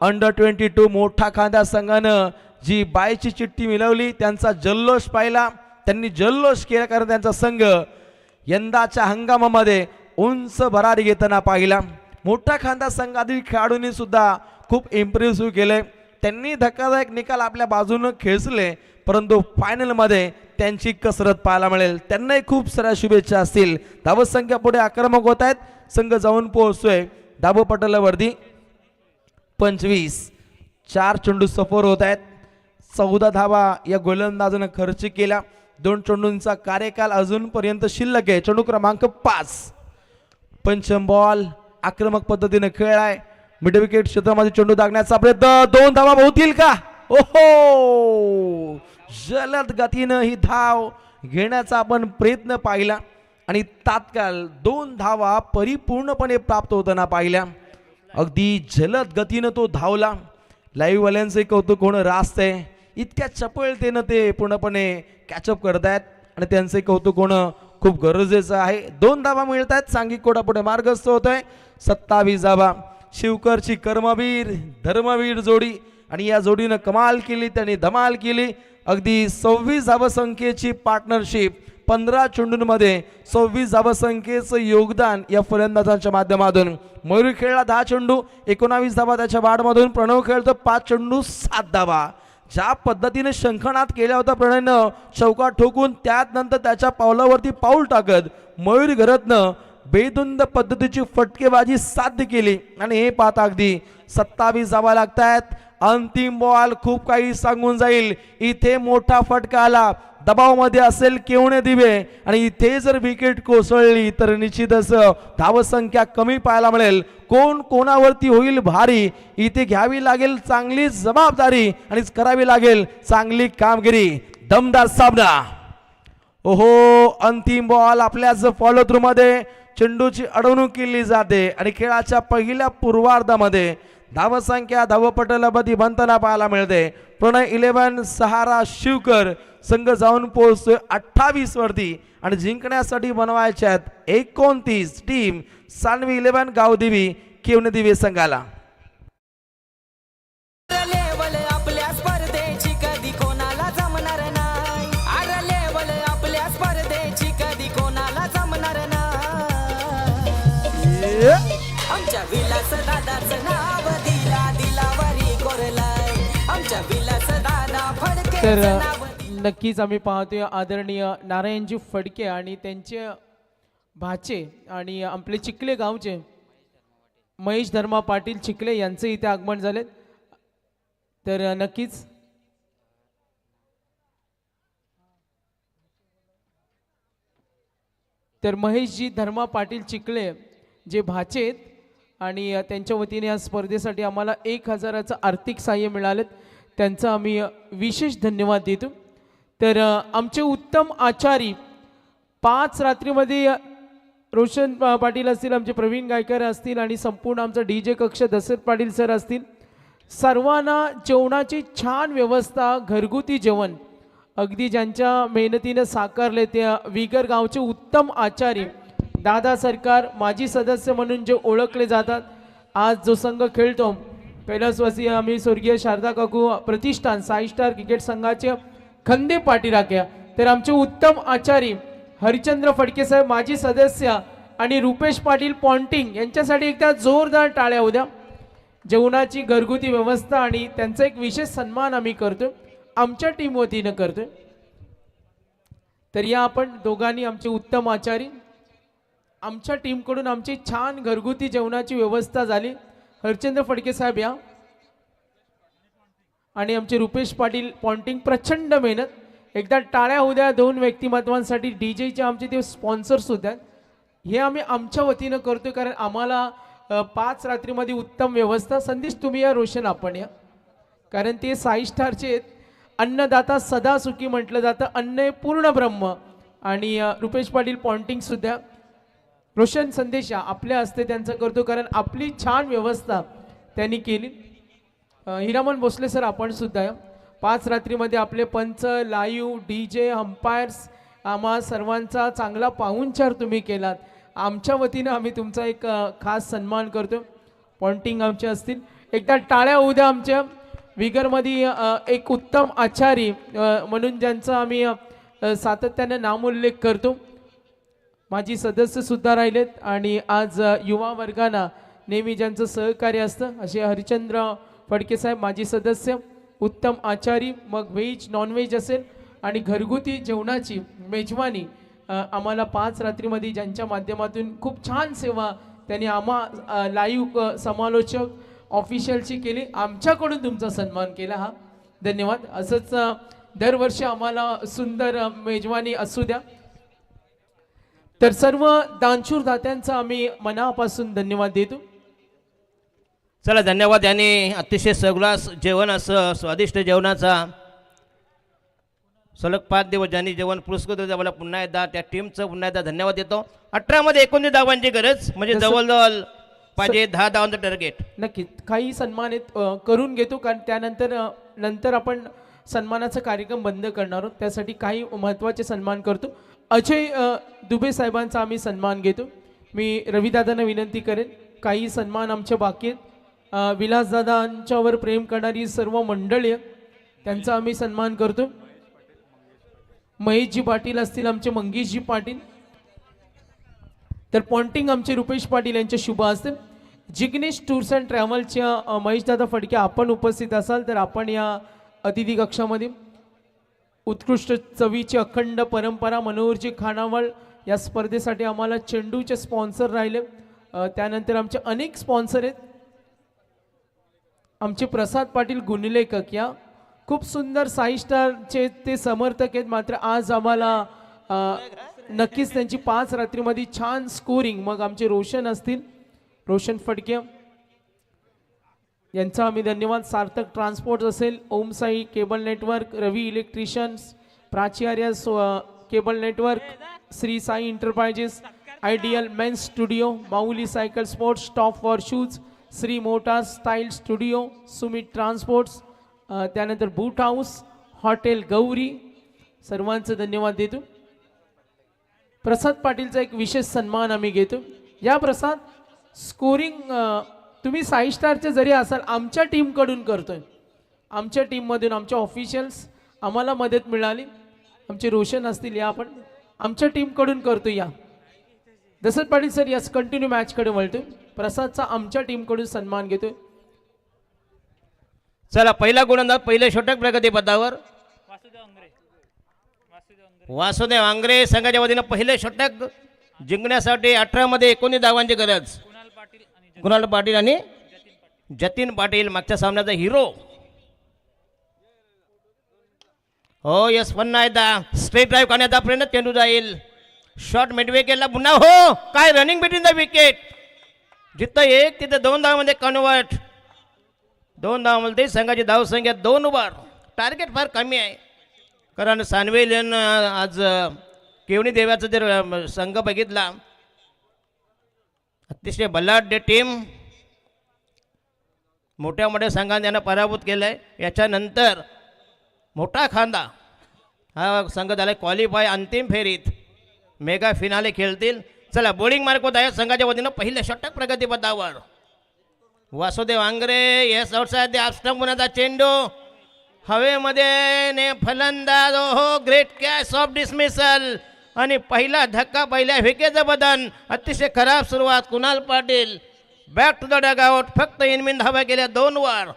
अंडर-22 मोठा खांदा संघानं जी बायची चिठ्ठी मिळवली, त्यांचा जल्लोष पाहिला. त्यांनी जल्लोष केला, कारण त्यांचा संघ यंदाच्या हंगामामध्ये उंच भरारी घेताना पाहिला. मोठा खांदा संघातील खेळाडूंनी सुद्धा खूप इम्प्रेसिव्ह केले. त्यांनी धक्कादायक निकाल आपल्या बाजूने खेचले, परंतु फायनलमध्ये त्यांची कसरत पाहायला मिळेल. त्यांनाही खूप साऱ्या शुभेच्छा असतील. धावसंख्या पुढे आक्रमक होत आहेत. संघ जाऊन पोहोचतोय धावपटलावरती 25. 4 चेंडू सफर होत आहेत. 14 धावा या गोलंदाजानं खर्च केला. 2 चेंडूंचा कार्यकाल अजूनपर्यंत शिल्लक आहे. चेंडू क्रमांक 5. पंचम बॉल, आक्रमक पद्धतीने खेळ आहे. मिड विकेट क्षेत्रामध्ये चेंडू दागण्याचा प्रयत्न, 2 धावा होतील का? ओहो, जलद गतीनं ही धाव घेण्याचा आपण प्रयत्न पाहिला आणि तात्काळ 2 धावा परिपूर्णपणे प्राप्त होताना पाहिल्या. अगदी जलद गतीनं तो धावला. लाईव्ह वाल्यांचे कौतुक होणं रास्त आहे. इतक्या चपळतेनं ते पूर्णपणे कॅचअप करतायत आणि त्यांचे कौतुक होणं खूप गरजेचं आहे. 2 धावा मिळत आहेत. सांघिक कोटा पुढे मार्गस्थ होत आहे. 27 धावा. शिवकरची कर्मवीर धर्मवीर जोडी आणि या जोडीनं कमाल केली, त्यांनी धमाल केली. अगदी 26 धावसंख्येची पार्टनरशिप 15 चेंडूंमध्ये 26 धावसंख्येचं योगदान या फलंदाजांच्या माध्यमातून. मयूर खेळला 10 चेंडू 19 धावा त्याच्या बाडमधून. प्रणव खेळतो 5 चेंडू 7 धावा. ज्या पद्धतीने शंखनाद केला होता प्रणयनं चौकात ठोकून, त्यात नंतर त्याच्या पावलावरती पाऊल टाकत मयूर घरतनं बेधुंद पद्धतीची फटकेबाजी साध्य केली आणि हे पाहता अगदी 27 धावा लागतायत. अंतिम बॉल खूप काही सांगून जाईल. इथे मोठा फटका आला, दबावमध्ये असेल केवणे दिवे आणि इथे जर विकेट कोसळली तर निश्चितच धावसंख्या कमी पाहायला मिळेल. कोण कोणावरती होईल भारी, इथे घ्यावी लागेल चांगली जबाबदारी आणि करावी लागेल चांगली कामगिरी. दमदार सामना. ओहो, अंतिम बॉल आपल्याच फॉलो थ्रू मध्ये चेंडूची अडवणूक केली जाते आणि खेळाच्या पहिल्या पूर्वार्धामध्ये धावसंख्या धावपटलामध्ये बनताना पाहायला मिळते. प्रणय 11 सहारा शिवकर संघ जाऊन पोहोचतोय 28 वरती आणि जिंकण्यासाठी बनवायचे आहेत 29 टीम सानवी 11 गावदेवी केवणे दिवे संघाला. लेवल आपल्या स्पर्धेची कधी कोणाला जमणार नाही. अरे लेवल आपल्या स्पर्धेची कधी कोणाला जमणार नाही. आमच्या विलास दादाचं नाव दिलावरी कोरलाय. आमच्या विलास दादा फडके तर नाव नक्कीच आम्ही पाहतोय आदरणीय नारायणजी फडके आणि त्यांचे भाचे आणि आपले चिखले गावचे महेश धर्मा पाटील चिखले यांचे इथे आगमन झाले. तर नक्कीच तर महेशजी धर्मा पाटील चिखले जे भाचे आहेत आणि त्यांच्या वतीने या स्पर्धेसाठी आम्हाला 1000चं आर्थिक सहाय्य मिळालं, त्यांचं आम्ही विशेष धन्यवाद देतो. तर आमचे उत्तम आचारी 5 रात्रीमध्ये रोशन पाटील असतील, आमचे प्रवीण गायकर असतील आणि संपूर्ण आमचा DJ कक्ष दशरथ पाटील सर असतील. सर्वांना जेवणाची छान व्यवस्था, घरगुती जेवण अगदी ज्यांच्या मेहनतीने साकारले त्या विगर गावचे उत्तम आचारी दादा सरकार माजी सदस्य म्हणून जे ओळखले जातात. आज जो संघ खेळतो कैलासवासी आम्ही स्वर्गीय शारदा काकू प्रतिष्ठान 6 स्टार क्रिकेट संघाचे खंदे पाटीराख्या. तर आमचे उत्तम आचारी हरिचंद्र फडके साहेब माजी सदस्य आणि रुपेश पाटील पॉन्टिंग यांच्यासाठी एकदा जोरदार टाळ्या उद्या. जेवणाची घरगुती व्यवस्था आणि त्यांचा एक विशेष सन्मान आम्ही करतोय, आमच्या टीम वतीनं करतोय. तर या आपण दोघांनी आमचे उत्तम आचारी, आमच्या टीमकडून आमची छान घरगुती जेवणाची व्यवस्था झाली. हरिचंद्र फडके साहेब या आणि आमचे रुपेश पाटील पॉन्टिंग प्रचंड मेहनत. एकदा टाळ्या होऊ द्या 2 व्यक्तिमत्वांसाठी. डीजेचे आमचे ते स्पॉन्सर्स सुद्धा हे आम्ही आमच्या वतीनं करतोय कारण आम्हाला 5 रात्रीमध्ये उत्तम व्यवस्था. संदेश तुम्ही या, रोशन आपण या, कारण ते 6 स्टारचे आहेत. अन्नदाता सदा सुखी म्हटलं जातं, अन्न हे पूर्ण ब्रह्म. आणि रुपेश पाटील पॉन्टिंग सुद्धा रोशन संदेश आपल्या हस्ते त्यांचं करतो कारण आपली छान व्यवस्था त्यांनी केली. हिरामन भोसले सर आपण सुद्धा 5 रात्रीमध्ये आपले पंच, लाईव्ह, DJ, अंपायर्स आम्हा सर्वांचा चांगला पाहुणचार तुम्ही केलात. आमच्या वतीनं आम्ही तुमचा एक खास सन्मान करतो. पॉन्टिंग आमचे असतील, एकदा टाळ्या होऊ द्या. आमच्या विगरमध्ये एक उत्तम आचारी म्हणून ज्यांचा आम्ही सातत्याने नामोल्लेख करतो, माजी सदस्य सुद्धा राहिलेत आणि आज युवा वर्गांना नेहमी ज्यांचं सहकार्य असतं असे हरिचंद्र फडके साहेब माजी सदस्य, उत्तम आचारी. मग व्हेज नॉनव्हेज असेल आणि घरगुती जेवणाची मेजवानी आम्हाला 5 रात्रीमध्ये ज्यांच्या माध्यमातून खूप छान सेवा त्यांनी आम्हा लाईव्ह समालोचक ऑफिशियलची केली. आमच्याकडून तुमचा सन्मान केला, हा धन्यवाद. असंच दरवर्षी आम्हाला सुंदर मेजवानी असू द्या. तर सर्व दानशूर दात्यांचा आम्ही मनापासून धन्यवाद देतो. चला धन्यवाद. यांनी अतिशय सगळा जेवण असं स्वादिष्ट जेवणाचा सलग 5 दिवस ज्यांनी जेवण पुरस्कृत होते मला पुन्हा एकदा त्या टीमचं पुन्हा एकदा धन्यवाद देतो. 18 मध्ये 19 धावांची गरज म्हणजे जसं- जवळजवळ पाहिजे 10 धावांचं टार्गेट. नक्की काही सन्मानित करून घेतो, कारण त्यानंतर नंतर आपण सन्मानाचा कार्यक्रम बंद करणार आहोत. त्यासाठी काही महत्त्वाचे सन्मान करतो. अजय दुबे साहेबांचा आम्ही सन्मान घेतो. मी रविदादांना विनंती करेन, काही सन्मान आमच्या बाकी आहेत. विलासदादांच्यावर प्रेम करणारी सर्व मंडळी आहेत, त्यांचा आम्ही सन्मान करतो. महेशजी पाटील असतील, आमचे मंगेशजी पाटील, तर पॉन्टिंग आमचे रुपेश पाटील यांच्या शुभ असतील. जिग्नेश टूर्स अँड ट्रॅव्हलच्या महेशदादा फडके आपण उपस्थित असाल तर आपण या अतिथी कक्षामध्ये उत्कृष्ट चवीची अखंड परंपरा मनोहरजी खानावळ या स्पर्धेसाठी आम्हाला चेंडूचे स्पॉन्सर राहिले. त्यानंतर आमचे अनेक स्पॉन्सर आहेत. आमचे प्रसाद पाटील गुणलेखक या खूप सुंदर 5 स्टारचे ते समर्थक आहेत. मात्र आज आम्हाला नक्कीच त्यांची 5 रात्रीमध्ये छान स्कोरिंग, मग आमचे रोशन असतील, रोशन फडके यांचा आम्ही धन्यवाद. सार्थक ट्रान्सपोर्ट असेल, Om Sai cable network, Ravi electricians, Pracharya cable network, Shri Sai enterprises, ideal men's studio, Mauli cycle sports, top for shoes, Shri motor style studio, Sumit transports, त्यानंतर बूट हाऊस, हॉटेल गौरी, सर्वांचं धन्यवाद देतो. प्रसाद पाटीलचा एक विशेष सन्मान आम्ही घेतो. या प्रसाद स्कोरिंग तुम्ही 5 स्टारचे जरी असाल आमच्या टीमकडून करतोय, आमच्या टीममधून आमच्या ऑफिशियल्स आम्हाला मदत मिळाली. आमचे रोशन असतील, या आपण आमच्या टीमकडून करतो. या दशरथ पाटील सर यास कंटिन्यू मॅचकडे वळतोय. प्रसादचा आमच्या टीमकडून सन्मान घेतोय. चला पहिला गोलंदाज पहिले षटक प्रगती पदावर वासुदेव आंग्रे संघाच्या वतीनं पहिले षटक जिंकण्यासाठी 18 मध्ये 19 धावांची गरज. कुणाल पाटील आणि जतीन पाटील मागच्या सामन्याचा हिरो. हो यस, पुन्हा एकदा स्ट्रेट ड्राईव्ह करण्याचा प्रयत्न, चेंडू जाईल शॉट मिडविकेटला, पुन्हा हो काय रनिंग बिटवीन द विकेट. जिथं 1 तिथं 2 धावांमध्ये कन्वर्ट. 2 धावांमध्ये संघाची धावसंख्या 2 वर. टार्गेट फार कमी आहे, कारण सानवेल आज केवणी देव्याचा जर संघ बघितला अतिशय बलाढ्य टीम, मोठ्या मोठ्या संघाने त्यांना पराभूत केलं आहे. याच्यानंतर मोठा खांदा हा संघ झाला क्वालिफाय, अंतिम फेरीत मेगा फिनाले खेळतील. चला बॉलिंग मार्क होत आहे संघाच्या वतीनं पहिले षटक प्रगती पदावर. Vasudev Angre yes outside the off stump, पुन्हा चेंडू हवेमध्ये ने फलंदाज, हो ग्रेट कॅच ऑफ डिसमिसल आणि पहिला धक्का, पहिल्या विकेटचं बदन. अतिशय खराब सुरुवात Kunal Patil, back to the dugout. फक्त इनमिन धावा केल्या 2 वर.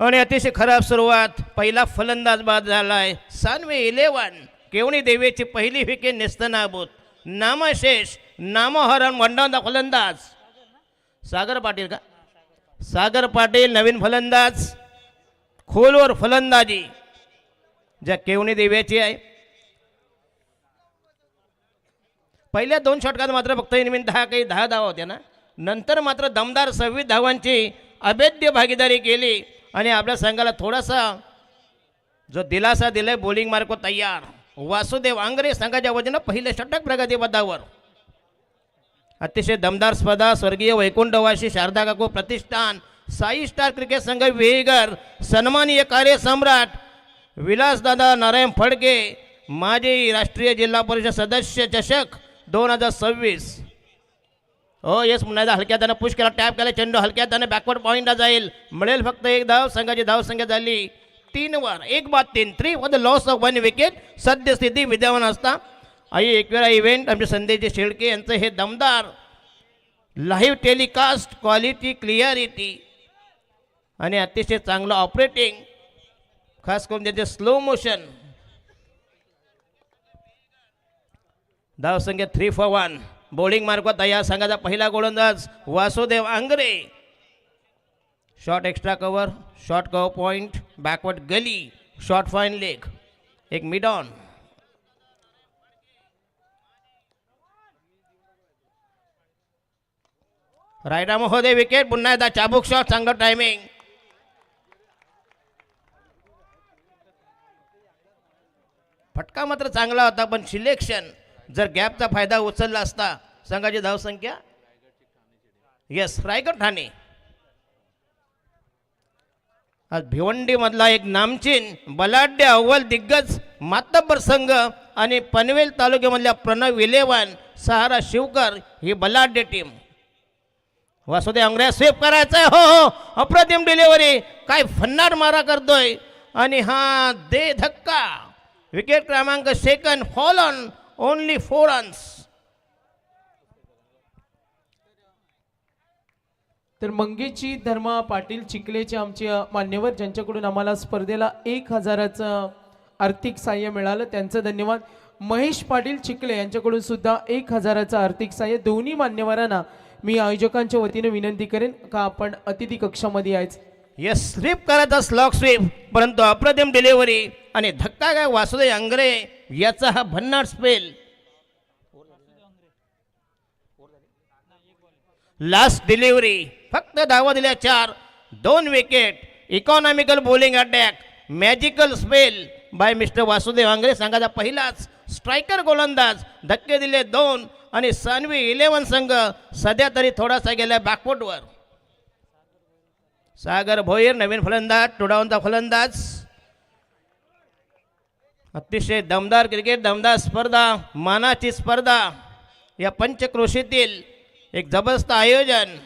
आणि अतिशय खराब सुरुवात, पहिला फलंदाज बाद झालाय. सानवे 11, केवणी देवीची पहिली विकेट नेस्तनाबूत. नामशेष नामहरण वंडावता फलंदाज सागर पाटील का, सागर पाटील नवीन फलंदाज, खोलवर फलंदाजी ज्या केवणी देवीची आहे. पहिल्या 2 षटकात मात्र फक्त इनमिन 10 धावा होत्या ना, नंतर मात्र दमदार 26 धावांची अभेद्य भागीदारी केली आणि आपल्या संघाला थोडासा जो दिलासा दिलाय. बॉलिंग मार्को तयार. वासुदेव आंग्रे संघाच्या वतीनं पहिले षटक प्रगती पदावर. अतिशय दमदार स्पर्धा. स्वर्गीय वैकुंठवासी शारदा काकू प्रतिष्ठान, साई स्टार क्रिकेट संघ वेगर, सन्माननीय कार्यसम्राट विलासदादा नारायण फडके, माजी राष्ट्रीय जिल्हा परिषद सदस्य चषक 2026. हो येस, पुन्हा हलक्या त्यानं पुश केला, टॅप केला, चेंडू हलक्या त्यानं बॅकवर्ड पॉईंटला जाईल. मिळेल फक्त 1 धाव. संघाची धावसंख्या झाली 3 वर. 1-3 3 for the loss of 1 wicket. सद्यस्थिती विद्यमान असता आई एकवेळा इव्हेंट आमचे संदेश शेळके यांचं हे दमदार लाईव्ह टेलिकास्ट, क्वालिटी, क्लिअरिटी आणि अतिशय चांगलं ऑपरेटिंग, खास करून त्याचे स्लो मोशन. धावसंख्या 3 for 1. बॉलिंग मार्क तयार. संघाचा पहिला गोलंदाज Vasudev Angre. Shot extra cover, shot cover point, backward gully, short fine leg, एक मिड ऑन. रायडा महोदय विकेट. पुन्हा एकदा चाबूक शॉट, चांगलं टायमिंग. फटका मात्र चांगला होता, पण सिलेक्शन जर गॅपचा फायदा उचलला असता. संघाची धावसंख्या येस रायगड ठाणे. आज भिवंडी मधला एक नामचीन बलाढ्य अव्वल दिग्गज मातब्बर संघ आणि पनवेल तालुक्यामधल्या प्रणव इलेव्हन सहारा शिवकर ही बलाढ्य टीम. वासुदेव अंगरे स्वीप करायचंय. हो हो, अप्रतिम डिलिव्हरी. काय फन्नाट मारा करतोय आणि हा दे धक्का. विकेट क्रमांक second. Fall on only 4 runs. तर मंगेशी धर्मा पाटील चिखलेचे आमचे मान्यवर, ज्यांच्याकडून आम्हाला स्पर्धेला 1000चं आर्थिक सहाय्य मिळालं, त्यांचं धन्यवाद. महेश पाटील चिखले यांच्याकडून सुद्धा 1000चं आर्थिक सहाय्य. दोन्ही मान्यवरांना मी आयोजकांच्या वतीने विनंती करेन का आपण अतिथी कक्षामध्ये यायचं. येस, स्वीप करायचा स्लॉक स्वीप, परंतु अप्रतिम डिलिव्हरी आणि धक्का काय वासुदेव अंगरे याचा हा भन्नाट स्पेल. लास्ट डिलिव्हरी, फक्त धावा दिल्या 4, 2 wicket. Economical bowling attack, magical spell by mister Vasudev Angre. संघाचा पहिलाच स्ट्रायकर गोलंदाज. धक्के दिले 2 आणि सानवी 11 संघ सध्या तरी थोडासा गेला बॅकफुटवर. सागर भोईर नवीन फलंदाज, टोडावंता फलंदाज. अतिशय दमदार क्रिकेट, दमदार स्पर्धा, मानाची स्पर्धा. या पंचक्रोशीतील एक जबरदस्त आयोजन.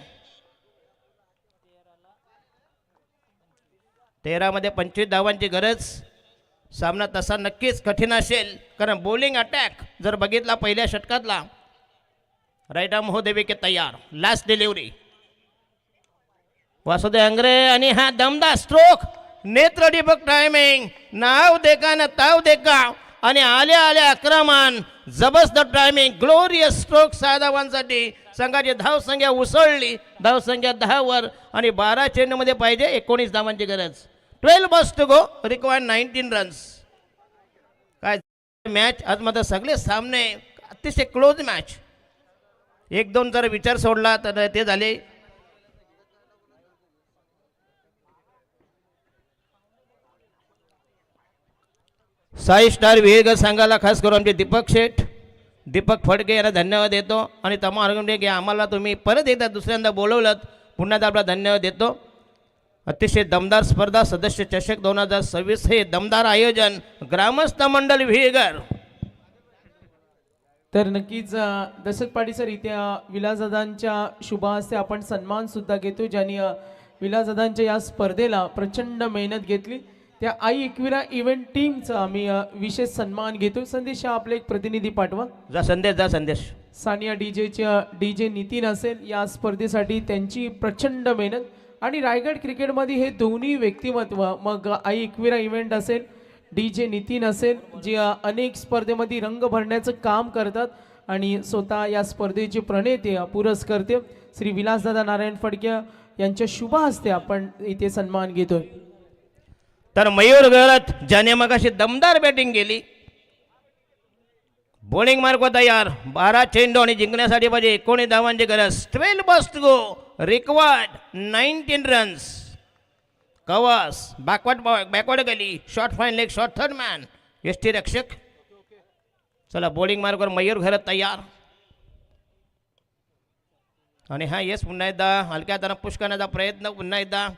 13 मध्ये 25 धावांची गरज. सामना तसा नक्कीच कठीण असेल, कारण बॉलिंग अटॅक जर बघितला पहिल्या षटकातला. रायडा महोदय विकेट तयार. लास्ट डिलिव्हरी वासुदेव अंगरे आणि हा दमदार स्ट्रोक. नेत्र दीपक टायमिंग. नाव देखा ना ताव देखा आणि आल्या आल्या आक्रमण. जबरदस्त टायमिंग, ग्लोरियस स्ट्रोक. 6 धावांसाठी संघाची धावसंख्या उसळली. धावसंख्या 10 वर आणि 12 चेंडूमध्ये पाहिजे 19 धावांची गरज. 12 balls to go, required 19 runs. काय मॅच आज मात्र सगळे सामने अतिशय क्लोज मॅच. 1-2 जर विचार सोडला तर ते झाले. साई स्टार विहेगर संघाला खास करून आमचे दीपक शेठ, दीपक फडके यांना धन्यवाद देतो. आणि तमा अर्गुंडे की आम्हाला तुम्ही परत एकदा दुसऱ्यांदा बोलवलं, पुन्हा एकदा आपला धन्यवाद देतो. अतिशय दमदार स्पर्धा. सदस्य चषक 2026 हे दमदार आयोजन ग्रामस्थ मंडळ विहेगर. तर नक्कीच दशरथ पाटील सर, इथे विलासदादांच्या शुभ हस्ते आपण सन्मान सुद्धा घेतो, ज्यांनी विलासदादांच्या या स्पर्धेला प्रचंड मेहनत घेतली. त्या आई एकविरा इव्हेंट टीमचा आम्ही विशेष सन्मान घेतो. संदेश हा आपले एक प्रतिनिधी पाठवा. जा संदेश, जा संदेश. सानिया डीजेच्या डीजे नितीन असेल, या स्पर्धेसाठी त्यांची प्रचंड मेहनत. आणि रायगड क्रिकेटमध्ये हे दोन्ही व्यक्तिमत्व, मग आई एकविरा इव्हेंट असेल, डीजे नितीन असेल, जे अनेक स्पर्धेमध्ये रंग भरण्याचं काम करतात आणि स्वतः या स्पर्धेचे प्रणेते पुरस्कर्ते श्री विलासदादा नारायण फडके यांच्या शुभ हस्ते आपण इथे सन्मान घेतोय. तर मयूर गरत ज्याने मगाशी दमदार बॅटिंग केली. बॉलिंग मार्क तयार. 12 चेंडू आणि जिंकण्यासाठी पाहिजे 19 धावांची गरज. 12 balls to go, required 19 runs. कवास backward gully. Short fine leg, short third man. यष्टी रक्षक. चला बॉलिंग मार्कवर मयूर घरत तयार. आणि हा येस, पुन्हा एकदा हलक्या हाताने पुश करण्याचा प्रयत्न. पुन्हा एकदा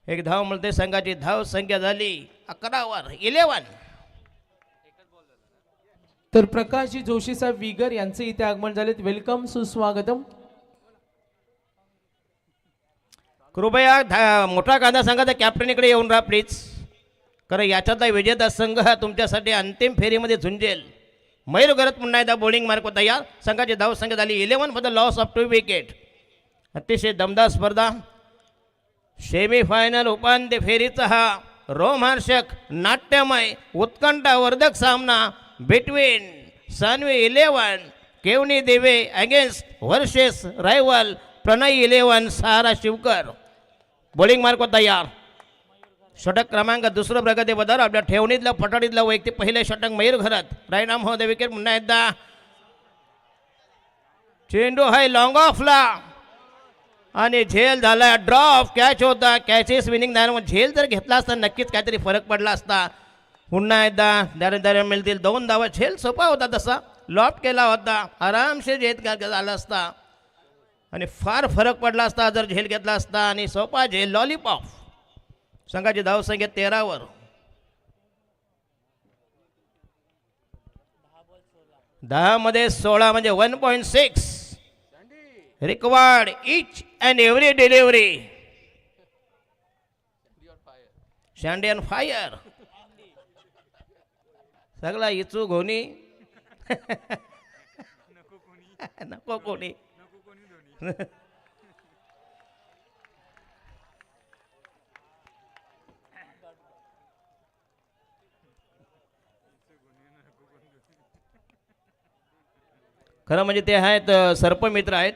एक धाव मिळते. संघाची धाव संख्या झाली 11 वर 11. तर प्रकाशजी जोशी साहेब विगर यांचे इथे आगमन झालेत. वेलकम, सुस्वागतम. कृपया मोठा कांदा संघाच्या कॅप्टनकडे येऊन राहा प्लीज, कारण याच्यातला विजेता संघ हा तुमच्यासाठी अंतिम फेरीमध्ये झुंजेल. मयूर गरत पुन्हा एकदा बॉलिंग मार्क तयार. संघाची धाव संख्या झाली 11 for the loss of 2 wicket. अतिशय दमदार स्पर्धा. सेमीफायनल उपांत्य फेरीचा हा रोमहर्षक, नाट्यमय, उत्कंठावर्धक सामना बिटवीन सानवी 11 केवनी देवे अगेन्स्ट वर्सेस रायवल प्रणय 11 सहारा शिवकर. बॉलिंग मार्क तयार. षटक क्रमांक दुसरं प्रगती पदावर आपल्या ठेवणीतलं पठाडीतलं वैयक्तिक पहिले षटक मयूर घरात राईट आर्म होते विकेट पुन्हा एकदा चेंडू हाय लॉंग ऑफला आणि झेल झाला ड्रॉप कॅच होता कॅचेस विनिंग झाल्यामुळे झेल जर घेतला असता नक्कीच काहीतरी फरक पडला असता. पुन्हा एकदा दारे मिळतील 2 धावा. झेल सोपा होता तसा लॉफ्ट केला होता आरामसे झेल झाला असता आणि फार फरक पडला असता जर झेल घेतला असता आणि सोपा झेल लॉलीपॉप. संघाची धावसंख्या 13 वर. 10 मध्ये 16 म्हणजे 1.6 required each and every delivery. शँडी अँड फायर सगळा इचू घोनी नको कोणी. खरं म्हणजे ते आहेत सर्पमित्र आहेत.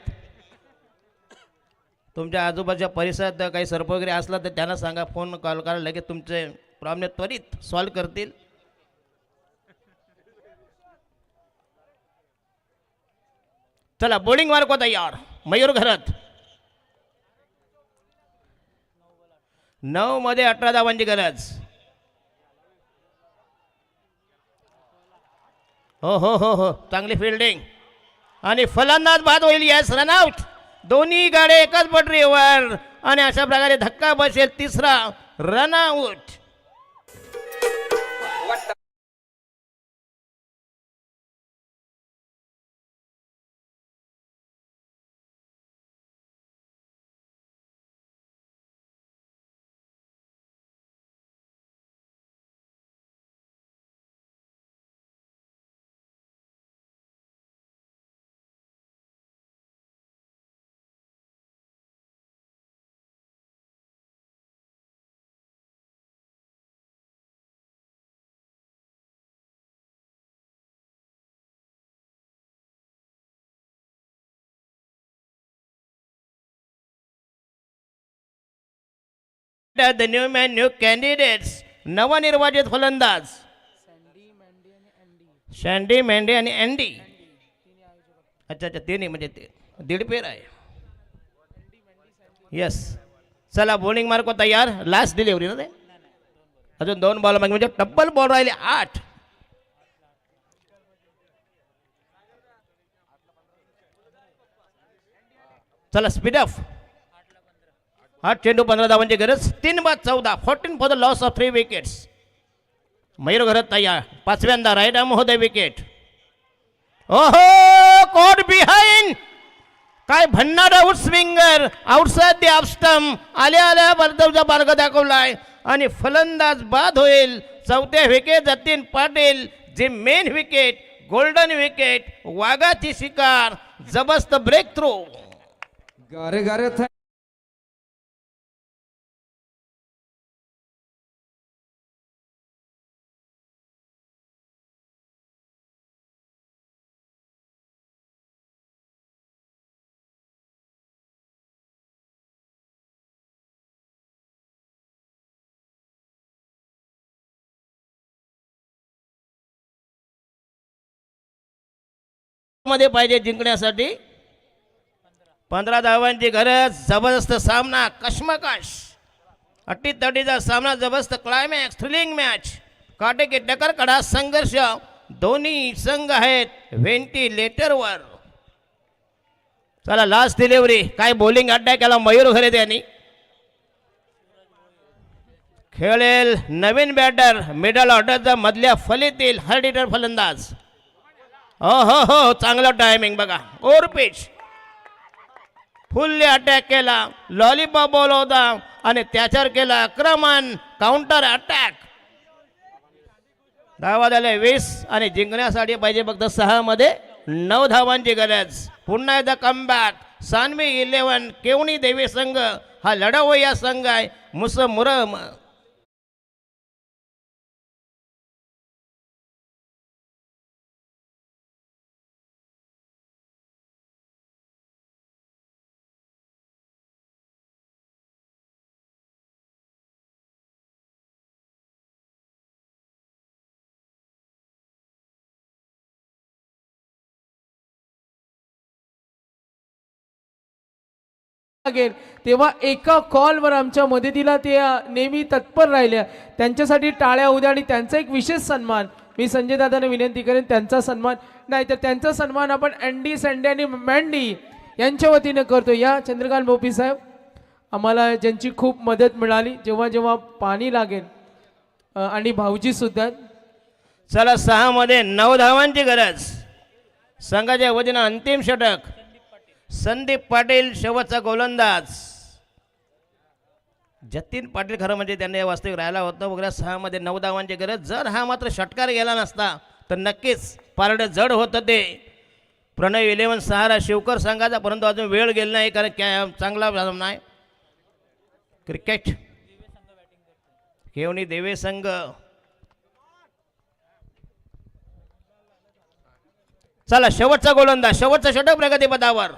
तुमच्या आजूबाजूच्या परिसरात काही सर्प वगैरे असला तर त्यांना सांगा फोन कॉल करा लगेच तुमचे प्रॉब्लेम त्वरित सॉल्व करतील. चला बॉलिंग मार्क होता यार मयूर घरात. 9 मध्ये 18 धावांची गरज. हो हो हो हो चांगली फिल्डिंग आणि फलंदाज बाद होईल. Yes run out. दोन्ही गाड्या एकाच पटरीवर आणि अशा प्रकारे धक्का बसेल. तिसरा run out. The new man, new candidates. नवनिर्वाचित फलंदाज शँडी मेंढे आणि अँडी. अच्छा अच्छा ते नाही म्हणजे ते दीड पेर आहे. यस चला बॉलिंग मार्क तयार. लास्ट डिलिव्हरी ना ते अजून 2 बॉल म्हणजे टप्पल बॉल राहिले 8. चला स्पीड ऑफ. 8 चेंडू 15 धावांची गरज. 3 बाद 14 14 for the loss of 3 wickets. Mayur घरात तयार. 5व्यांदा राईट आर्म होते विकेट. ओहो कॉट बिहाइंड. काय भन्नाट out swinger outside the off stump आल्या आल्या बलदवचा मार्ग दाखवलाय आणि फलंदाज बाद होईल. 4थ्या विकेट जतीन पाटील जे मेन विकेट गोल्डन विकेट वाघाची शिकार जबरदस्त ब्रेक थ्रू. गारे गारे मध्ये पाहिजे जिंकण्यासाठी. 15 धावांची गरज. जबरदस्त सामना कश्मकश अटीतटीचा सामना जबरदस्त क्लायमॅक्स थ्रिलिंग मॅच काटेकी टक्कर कडा संघर्ष. दोन्ही संघ आहेत व्हेंटिलेटरवर. चला लास्ट डिलिव्हरी. काय बॉलिंग अटॅक केला मयूर घरे त्यांनी. खेळेल नवीन बॅटर मिडल ऑर्डरचा मधल्या फलीतील हर्ड हिटर फलंदाज. हो हो हो चांगला टायमिंग बघा. ओव्हर पिच फुल्ली अटॅक केला. लॉलीपॉप बॉल होता आणि त्याच्यावर केला आक्रमण काउंटर अटॅक. धावा झाले 20 आणि जिंकण्यासाठी पाहिजे फक्त 6 मध्ये 9 धावांची गरज. पुन्हा एकदा कमबॅक. सानवी 11 केवणी देवी संघ हा लढाऊ या संघ आहे. मुसमुरम लागेल तेव्हा एका कॉलवर आमच्या मदतीला ते नेहमी तत्पर राहिल्या. त्यांच्यासाठी टाळ्या उद्या आणि त्यांचा एक विशेष सन्मान मी संजय दादांना विनंती करेन. त्यांचा सन्मान नाही तर त्यांचा सन्मान आपण अँडी संडे आणि मँडी यांच्या वतीने करतो. या चंद्रकांत भोपी साहेब, आम्हाला ज्यांची खूप मदत मिळाली जेव्हा जेव्हा पाणी लागेल आणि भाऊजी सुद्धा. चला 6 मध्ये 9 धावांची गरज. संघाच्या वतीनं अंतिम षटक संदीप पाटील शेवटचा गोलंदाज. जतीन पाटील खरं म्हणजे त्यांनी वास्तविक राहायला होतं वगैरे. 6 मध्ये 9 धावांची गरज. जर हा मात्र षटकार गेला नसता तर नक्कीच पारडं जड होतं ते प्रणय 11 सहारा शिवकर संघाचा. परंतु अजून वेळ गेला नाही कारण चांगला नाही क्रिकेट केवणी देवे संघ. चला शेवटचा गोलंदाज शेवटचा षटक प्रगतीपथावर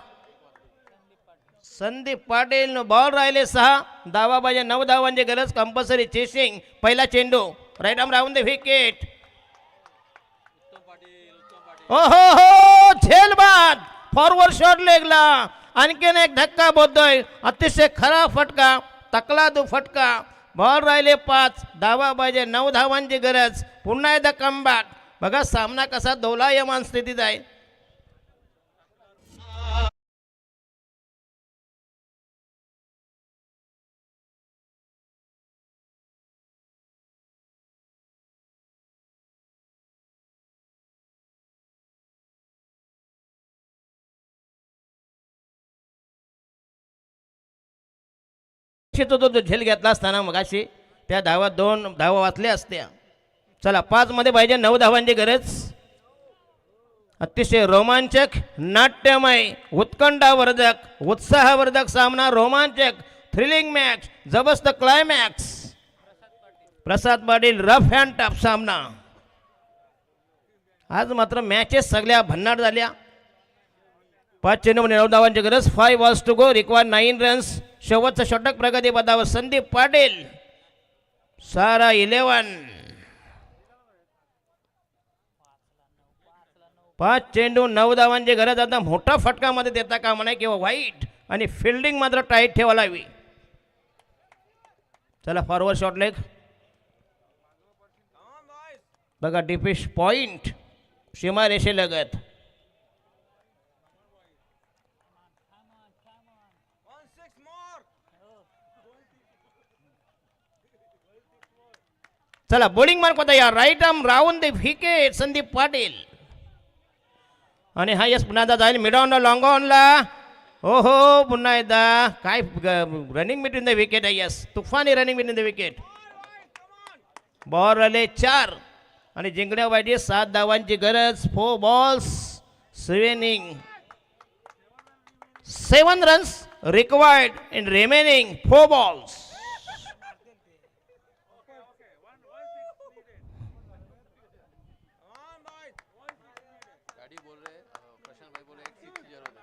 संदीप पाटील. बॉल राहिले 6 धावा पाहिजे 9 धावांची गरज. Compulsory chasing. पहिला चेंडू right arm round the wicket. हो हो झेल बाद फॉरवर्ड शॉट लेगला. आणखीन एक धक्का बोलतोय. अतिशय खरा फटका तकला तो फटका. बॉल राहिले 5 धावा पाहिजे 9 धावांची गरज. पुन्हा एकदा कमबॅक. बघा सामना कसा दोलायमान स्थितीत आहे. तो झेल घेतला असताना मगाशी त्या धावा 2 धावा वाचल्या असत्या. चला 5 मध्ये पाहिजे 9 धावांची गरज. अतिशय रोमांचक नाट्यमय उत्कंठावर्धक उत्साहवर्धक सामना. रोमांचक थ्रिलिंग मॅच जबरदस्त climax. Prasad Patil rough and tough सामना. आज मात्र मॅचेस सगळ्या भन्नाट झाल्या. 5 चेंडूमध्ये 9 धावांची गरज. 5 balls to go require 9 runs. शेवटचं षटक प्रगतीपथावर संदीप पाटील सारा 11. 5 चेंडू 9 धावांची गरज. आता मोठा फटका मध्ये देता कामा नये किंवा वाईट आणि फिल्डिंग मात्र टाईट ठेवायला हवी. चला फॉरवर्ड शॉट लेग बघा. डिपिश पॉइंट सीमा रेषेलगत. चला बॉलिंग मार्क होता या right arm round the wicket Sandeep Patil. आणि हा यस पुन्हा एकदा जाईल मिड ऑन लॉंग ऑनला. हो हो पुन्हा एकदा काय रनिंग बिटवीन द विकेट आहे. यस तुफानी running between the wicket. Ball आले 4 आणि जिंकण्या पाहिजे 7 धावांची गरज. 4 balls 7 runs required in remaining 4 balls.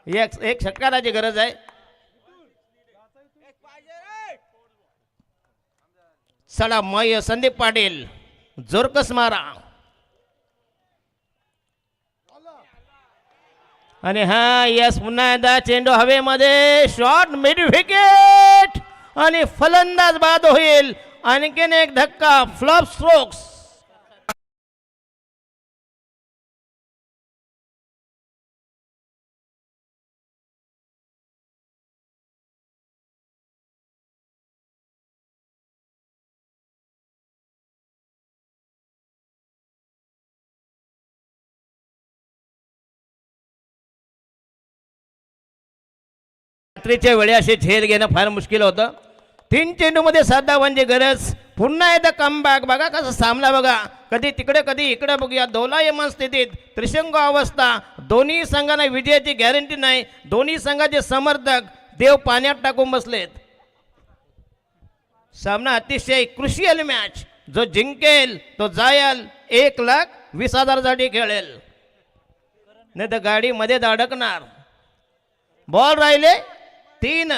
एक षटकाराची गरज आहे. चला मय संदीप पाटील जोरकस मारा. आणि हा यस पुन्हा एकदा चेंडू हवेमध्ये. शॉट मिड विकेट आणि फलंदाज बाद होईल. आणखीन एक धक्का फ्लॉप स्ट्रोक्स. रात्रीच्या वेळी असे झेल घेणं फार मुश्किल होतं. 3 चेंडूमध्ये 7 धावांची गरज. पुन्हा एकदा कमबॅक. बघा कसा सामना बघा. कधी तिकडे कधी इकडे बघूया. दोलायमान स्थितीत त्रिशंकू अवस्था. दोन्ही संघांना विजयाची गॅरंटी नाही. दोन्ही संघाचे समर्थक देव पाण्यात टाकून बसलेत. सामना अतिशय क्रुशियल मॅच. जो जिंकेल तो जायल 1,20,000 खेळेल नाही तर गाडी मध्ये अडकणार. बॉल राहिले 3.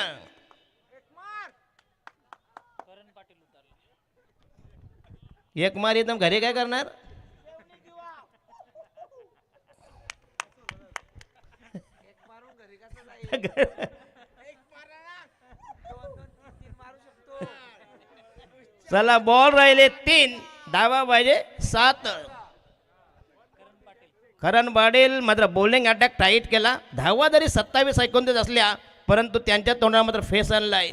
एक मार एकदम घरी काय करणार. चला बॉल राहिले 3, धावा पाहिजे 7. करण पाटील मात्र बॉलिंग अटॅक टाईट केला. धावा जरी 27 सेकंद असल्या परंतु त्यांच्या तोंडाला मात्र फेस आणलाय.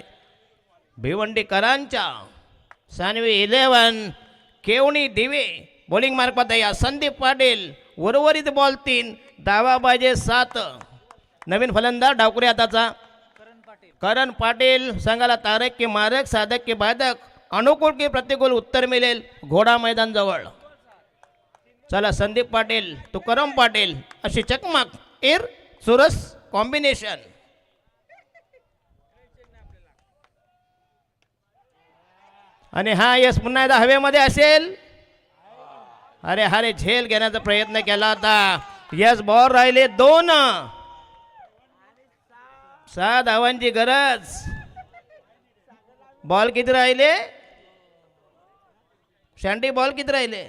भिवंडीकरांच्या सानवी 11, केवणी दिवे बॉलिंग मार्फत या संदीप पाटील उर्वरित बॉल 3, धावा पाहिजे 7. नवीन फलंदाज डावकुरी हाताचा करण पाटील संघाला तारक की मारक, साधक की बाधक, अनुकूल की प्रतिकूल उत्तर मिळेल घोडा मैदान जवळ. चला संदीप पाटील तुकाराम पाटील अशी चकमक इर चुरस कॉम्बिनेशन. आणि हा यस पुन्हा एकदा हवेमध्ये असेल. अरे हरे झेल घेण्याचा प्रयत्न केला होता. यस बॉल राहिले 2, 6 धावांची गरज. बॉल किती राहिले शँटी, बॉल किती राहिले?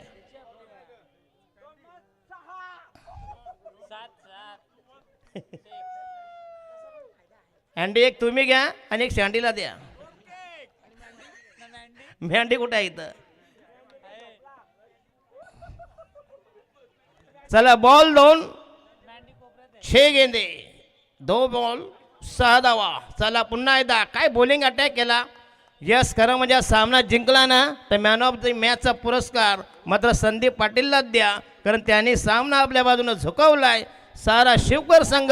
अँडी एक तुम्ही घ्या आणि एक शँटीला द्या. भेंडी कुठे आहे इथं? चला बॉल 2, 6 गेंदे, 2 बॉल 6 धावा. चला पुन्हा एकदा काय बॉलिंग अटॅक केला. यस खरं म्हणजे सामना जिंकला ना तर मॅन ऑफ द मॅचचा पुरस्कार मात्र संदीप पाटीलला द्या, कारण त्यांनी सामना आपल्या बाजूने झुकवलाय. सारा शिवकर संघ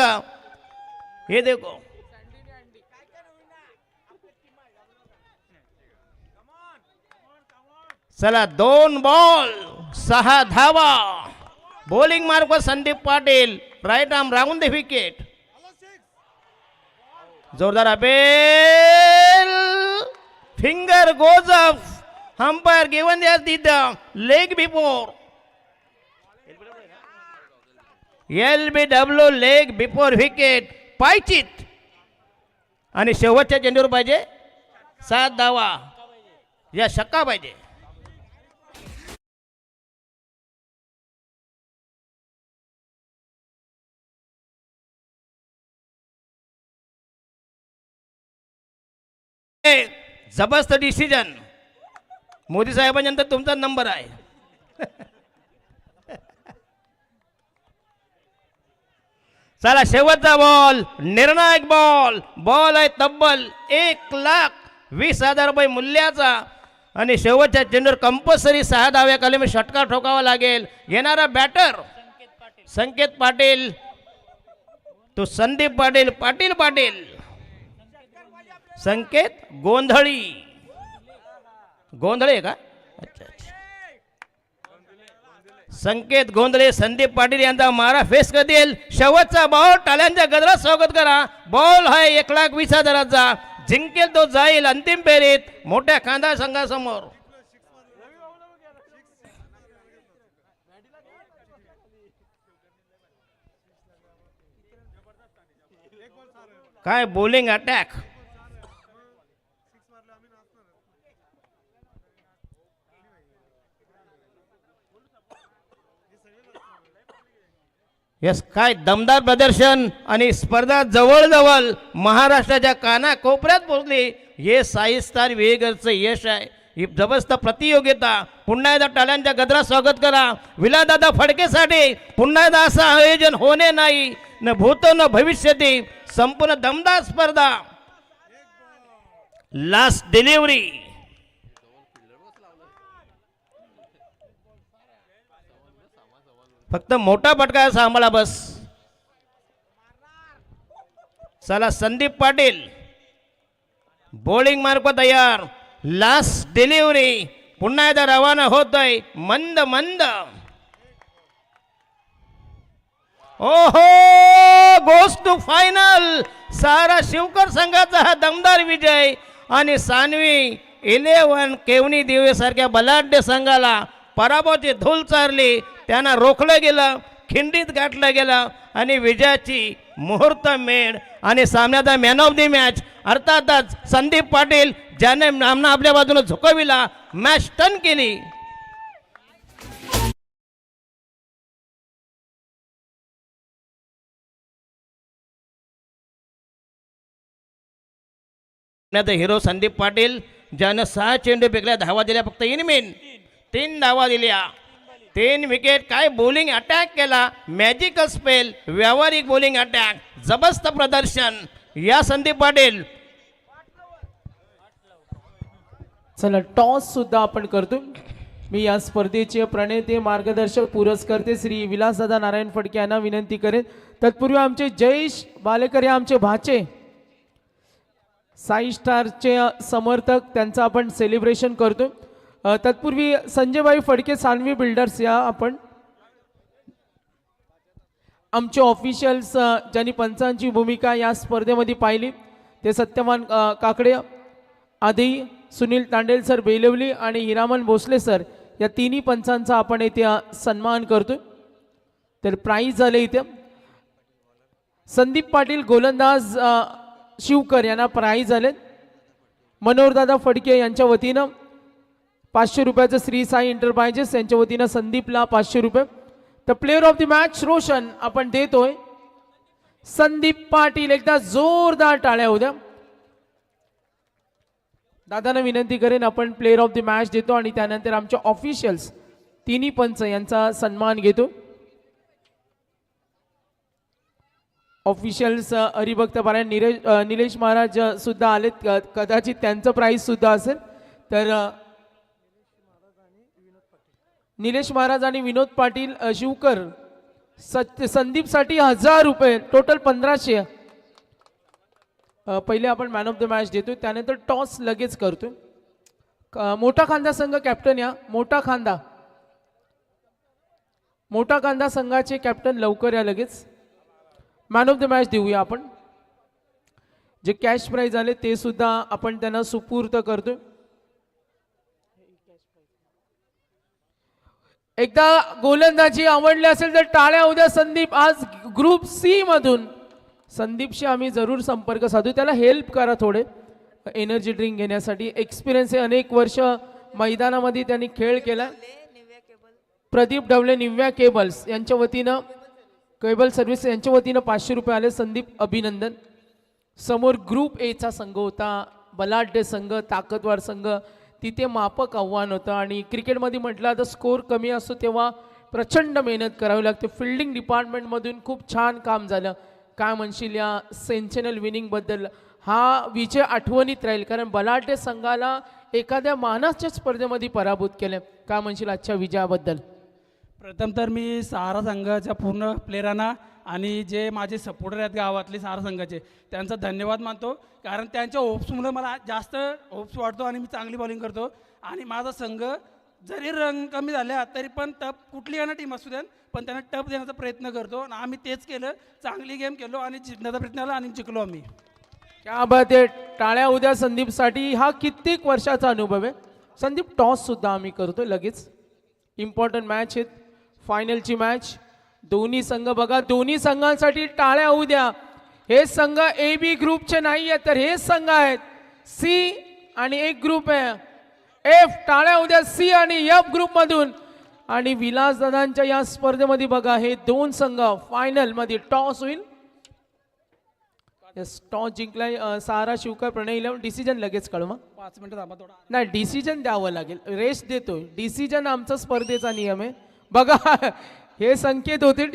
हे देखो. चला 2 बॉल 6 धावा. बॉलिंग मार्फत Sandeep Patil right arm round the wicket. जोरदार appeal. Finger goes up. Umpire given the leg before. LBW leg before wicket. पायचित आणि शेवटच्या चेंडूवर पाहिजे 7 धावा. या शक्का पाहिजे. जबरदस्त डिसिजन. मोदी साहेबांनंतर तुमचा नंबर आहे. चला शेवटचा बॉल, निर्णायक बॉल. बॉल आहे तब्बल 1,20,000 रुपये मूल्याचा आणि शेवटच्या चेंडूवर कंपल्सरी 6 धाव्या खाली षटकार ठोकावा लागेल. येणारा बॅटर संकेत पाटील, तो संदीप पाटील, पाटील पाटील, संकेत गोंधळी. गोंधळे का? अच्छा अच्छा. संकेत गोंधळे संदीप पाटील यांचा मारा फेस कर देईल. शेवटचा बॉल टाळ्यांच्या गजरात स्वागत करा. बॉल आहे 1,20,000चा. जिंकेल तो जाईल अंतिम फेरीत मोठ्या खांदा संघासमोर. काय बॉलिंग अटॅक. यस काय दमदार प्रदर्शन आणि स्पर्धा जवळजवळ महाराष्ट्राच्या कानाकोपऱ्यात पोहोचली. हे साई स्टार वेगरचं यश आहे. ही जबरदस्त प्रतियोगिता. पुन्हा एकदा टाळ्यांच्या गजरात स्वागत करा विलासदादा फडकेसाठी. पुन्हा एकदा असं आयोजन होणे नाही न भूतो न भविष्यती. संपूर्ण दमदार स्पर्धा. Last delivery. फक्त मोठा फटका सांभाळा बस. चला संदीप पाटील बॉलिंग मार्फत तयार. Last delivery. पुन्हा एकदा रवाना होतोय मंद मंद. ओहो गोस टू फायनल. सारा शिवकर संघाचा हा दमदार विजय आणि सानवी 11 केवणी दिवे सारख्या बलाढ्य संघाला पराभवाची धूल चारली. त्यांना रोखलं गेलं, खिंडीत गाठलं गेलं आणि विजयाची मुहूर्त मेढ आणि सामन्याचा मॅन ऑफ द मॅच अर्थातच संदीप पाटील ज्याने नामना आपल्या बाजूने झुकविला, मॅच टर्न केली. हिरो संदीप पाटील ज्यानं 6 चेंडू फेकल्या, धावा दिल्या फक्त इनमेन 3 धावा दिल्या, 3 विकेट. काय बॉलिंग अटॅक केला, मॅजिकल स्पेल, व्यावहारिक बॉलिंग अटॅक, जबरदस्त प्रदर्शन या संदीप पाटील. चला टॉस सुद्धा आपण करतो. मी या स्पर्धेचे प्रणेते मार्गदर्शक पुरस्कर्ते श्री विलासदादा नारायण फडके यांना विनंती करेन. तत्पूर्वी आमचे जयेश बालेकर या आमचे भाचे साई स्टारचे समर्थक, त्यांचं आपण सेलिब्रेशन करतो. तत्पूर्वी संजयभाई फडके सानवी बिल्डर्स या आपण आमचे ऑफिशियल्स ज्यांनी पंचांची भूमिका या स्पर्धेमध्ये पाहिली ते सत्यवान काकडे, आधी सुनील तांडेल सर बेलवली आणि हिरामन भोसले सर या तिन्ही पंचांचा आपण इथे सन्मान करतो. तर प्राईज झाले इथे संदीप पाटील गोलंदाज शिवकर यांना प्राईज झाले. मनोहरदादा फडके यांच्या वतीनं 500 रुपयाचं श्री साई एंटरप्राइजेस यांच्या वतीनं संदीपला 500 रुपये. तर player of the match Roshan आपण देतोय संदीप पाटील. एकदा जोरदार टाळ्या होऊ द्या. दादांना विनंती करेन आपण प्लेअर ऑफ द मॅच देतो आणि त्यानंतर आमच्या ऑफिशियल्स तिन्ही पंच यांचा सन्मान घेतो. ऑफिशियल्स हरिभक्त पारायण निलेश महाराज सुद्धा आलेत, कदाचित त्यांचं प्राईज सुद्धा असेल. तर निलेश महाराज आणि विनोद पाटील शिवकर संदीपसाठी 1000 रुपये, टोटल 1500. पहिले आपण मॅन ऑफ द मॅच देतो, त्यानंतर टॉस लगेच करतो. मोठा खांदा संघ कॅप्टन या. मोठा खांदा संघाचे कॅप्टन लवकर या लगेच. मॅन ऑफ द मॅच देऊया आपण. जे कॅश प्राइज आले ते सुद्धा आपण त्यांना सुपूर्त करतो. एकदा गोलंदाजी आवडली असेल तर टाळ्या उद्या. संदीप आज ग्रुप सी मधून संदीपशी आम्ही जरूर संपर्क साधू, त्याला हेल्प करा थोडे एनर्जी ड्रिंक घेण्यासाठी. एक्सपिरियन्स आहे, अनेक वर्ष मैदानामध्ये त्यांनी खेळ केला. प्रदीप डवले निव्या केबल्स यांच्या वतीनं, केबल सर्व्हिस यांच्या वतीनं 500 रुपये आले. संदीप अभिनंदन. समोर ग्रुप एचा संघ होता, बलाढ्य संघ, ताकदवार संघ, तिथे मापक आव्हान होतं. आणि क्रिकेटमध्ये म्हटलं तर स्कोर कमी असतो तेव्हा प्रचंड मेहनत करावी लागते. फिल्डिंग डिपार्टमेंटमधून खूप छान काम झालं. काय म्हणशील या सेन्सेनल विनिंगबद्दल? हा विजय आठवणीत राहील, कारण बलाढ्य संघाला एखाद्या मानाच्या स्पर्धेमध्ये पराभूत केले. काय म्हणशील आजच्या विजयाबद्दल? प्रथम तर मी सहारा संघाच्या पूर्ण प्लेयरांना आणि जे माझे सपोर्टर आहेत गावातले सहारा संघाचे, त्यांचा धन्यवाद मानतो. कारण त्यांच्या होप्समुळे मला जास्त होप्स वाटतो आणि मी चांगली बॉलिंग करतो. आणि माझा संघ जरी रंग कमी झाल्या तरी पण टप कुठली ना टीम असू द्या, पण त्यांना टप देण्याचा प्रयत्न करतो. आणि आम्ही तेच केलं, चांगली गेम केलो आणि जिंकण्याचा प्रयत्न केला आणि जिंकलो आम्ही. क्या बात आहे. टाळ्या उद्या संदीपसाठी. हा कित्येक वर्षाचा अनुभव आहे. संदीप टॉस सुद्धा आम्ही करतो लगेच. इम्पॉर्टंट मॅच आहेत, फायनलची मॅच. दोन्ही संघ बघा, दोन्ही संघांसाठी टाळ्या होऊ द्या. हे संघ ए बी ग्रुपचे नाही आहेत, तर हे संघ आहेत सी आणि एक ग्रुप आहे एफ. टाळ्या होऊ द्या सी आणि एफ ग्रुप मधून. आणि विलासदादांच्या या स्पर्धेमध्ये बघा, हे दोन संघ फायनल मध्ये टॉस होईल. टॉस जिंकलाय सहारा शिवकर प्रणय 11. डिसिजन लगेच कळवा. 5 मिनिटं थांबा थोडा. नाही, डिसिजन द्यावं लागेल, रेस्ट देतोय. डिसिजन आमचा स्पर्धेचा नियम आहे. बघा हे संकेत होते.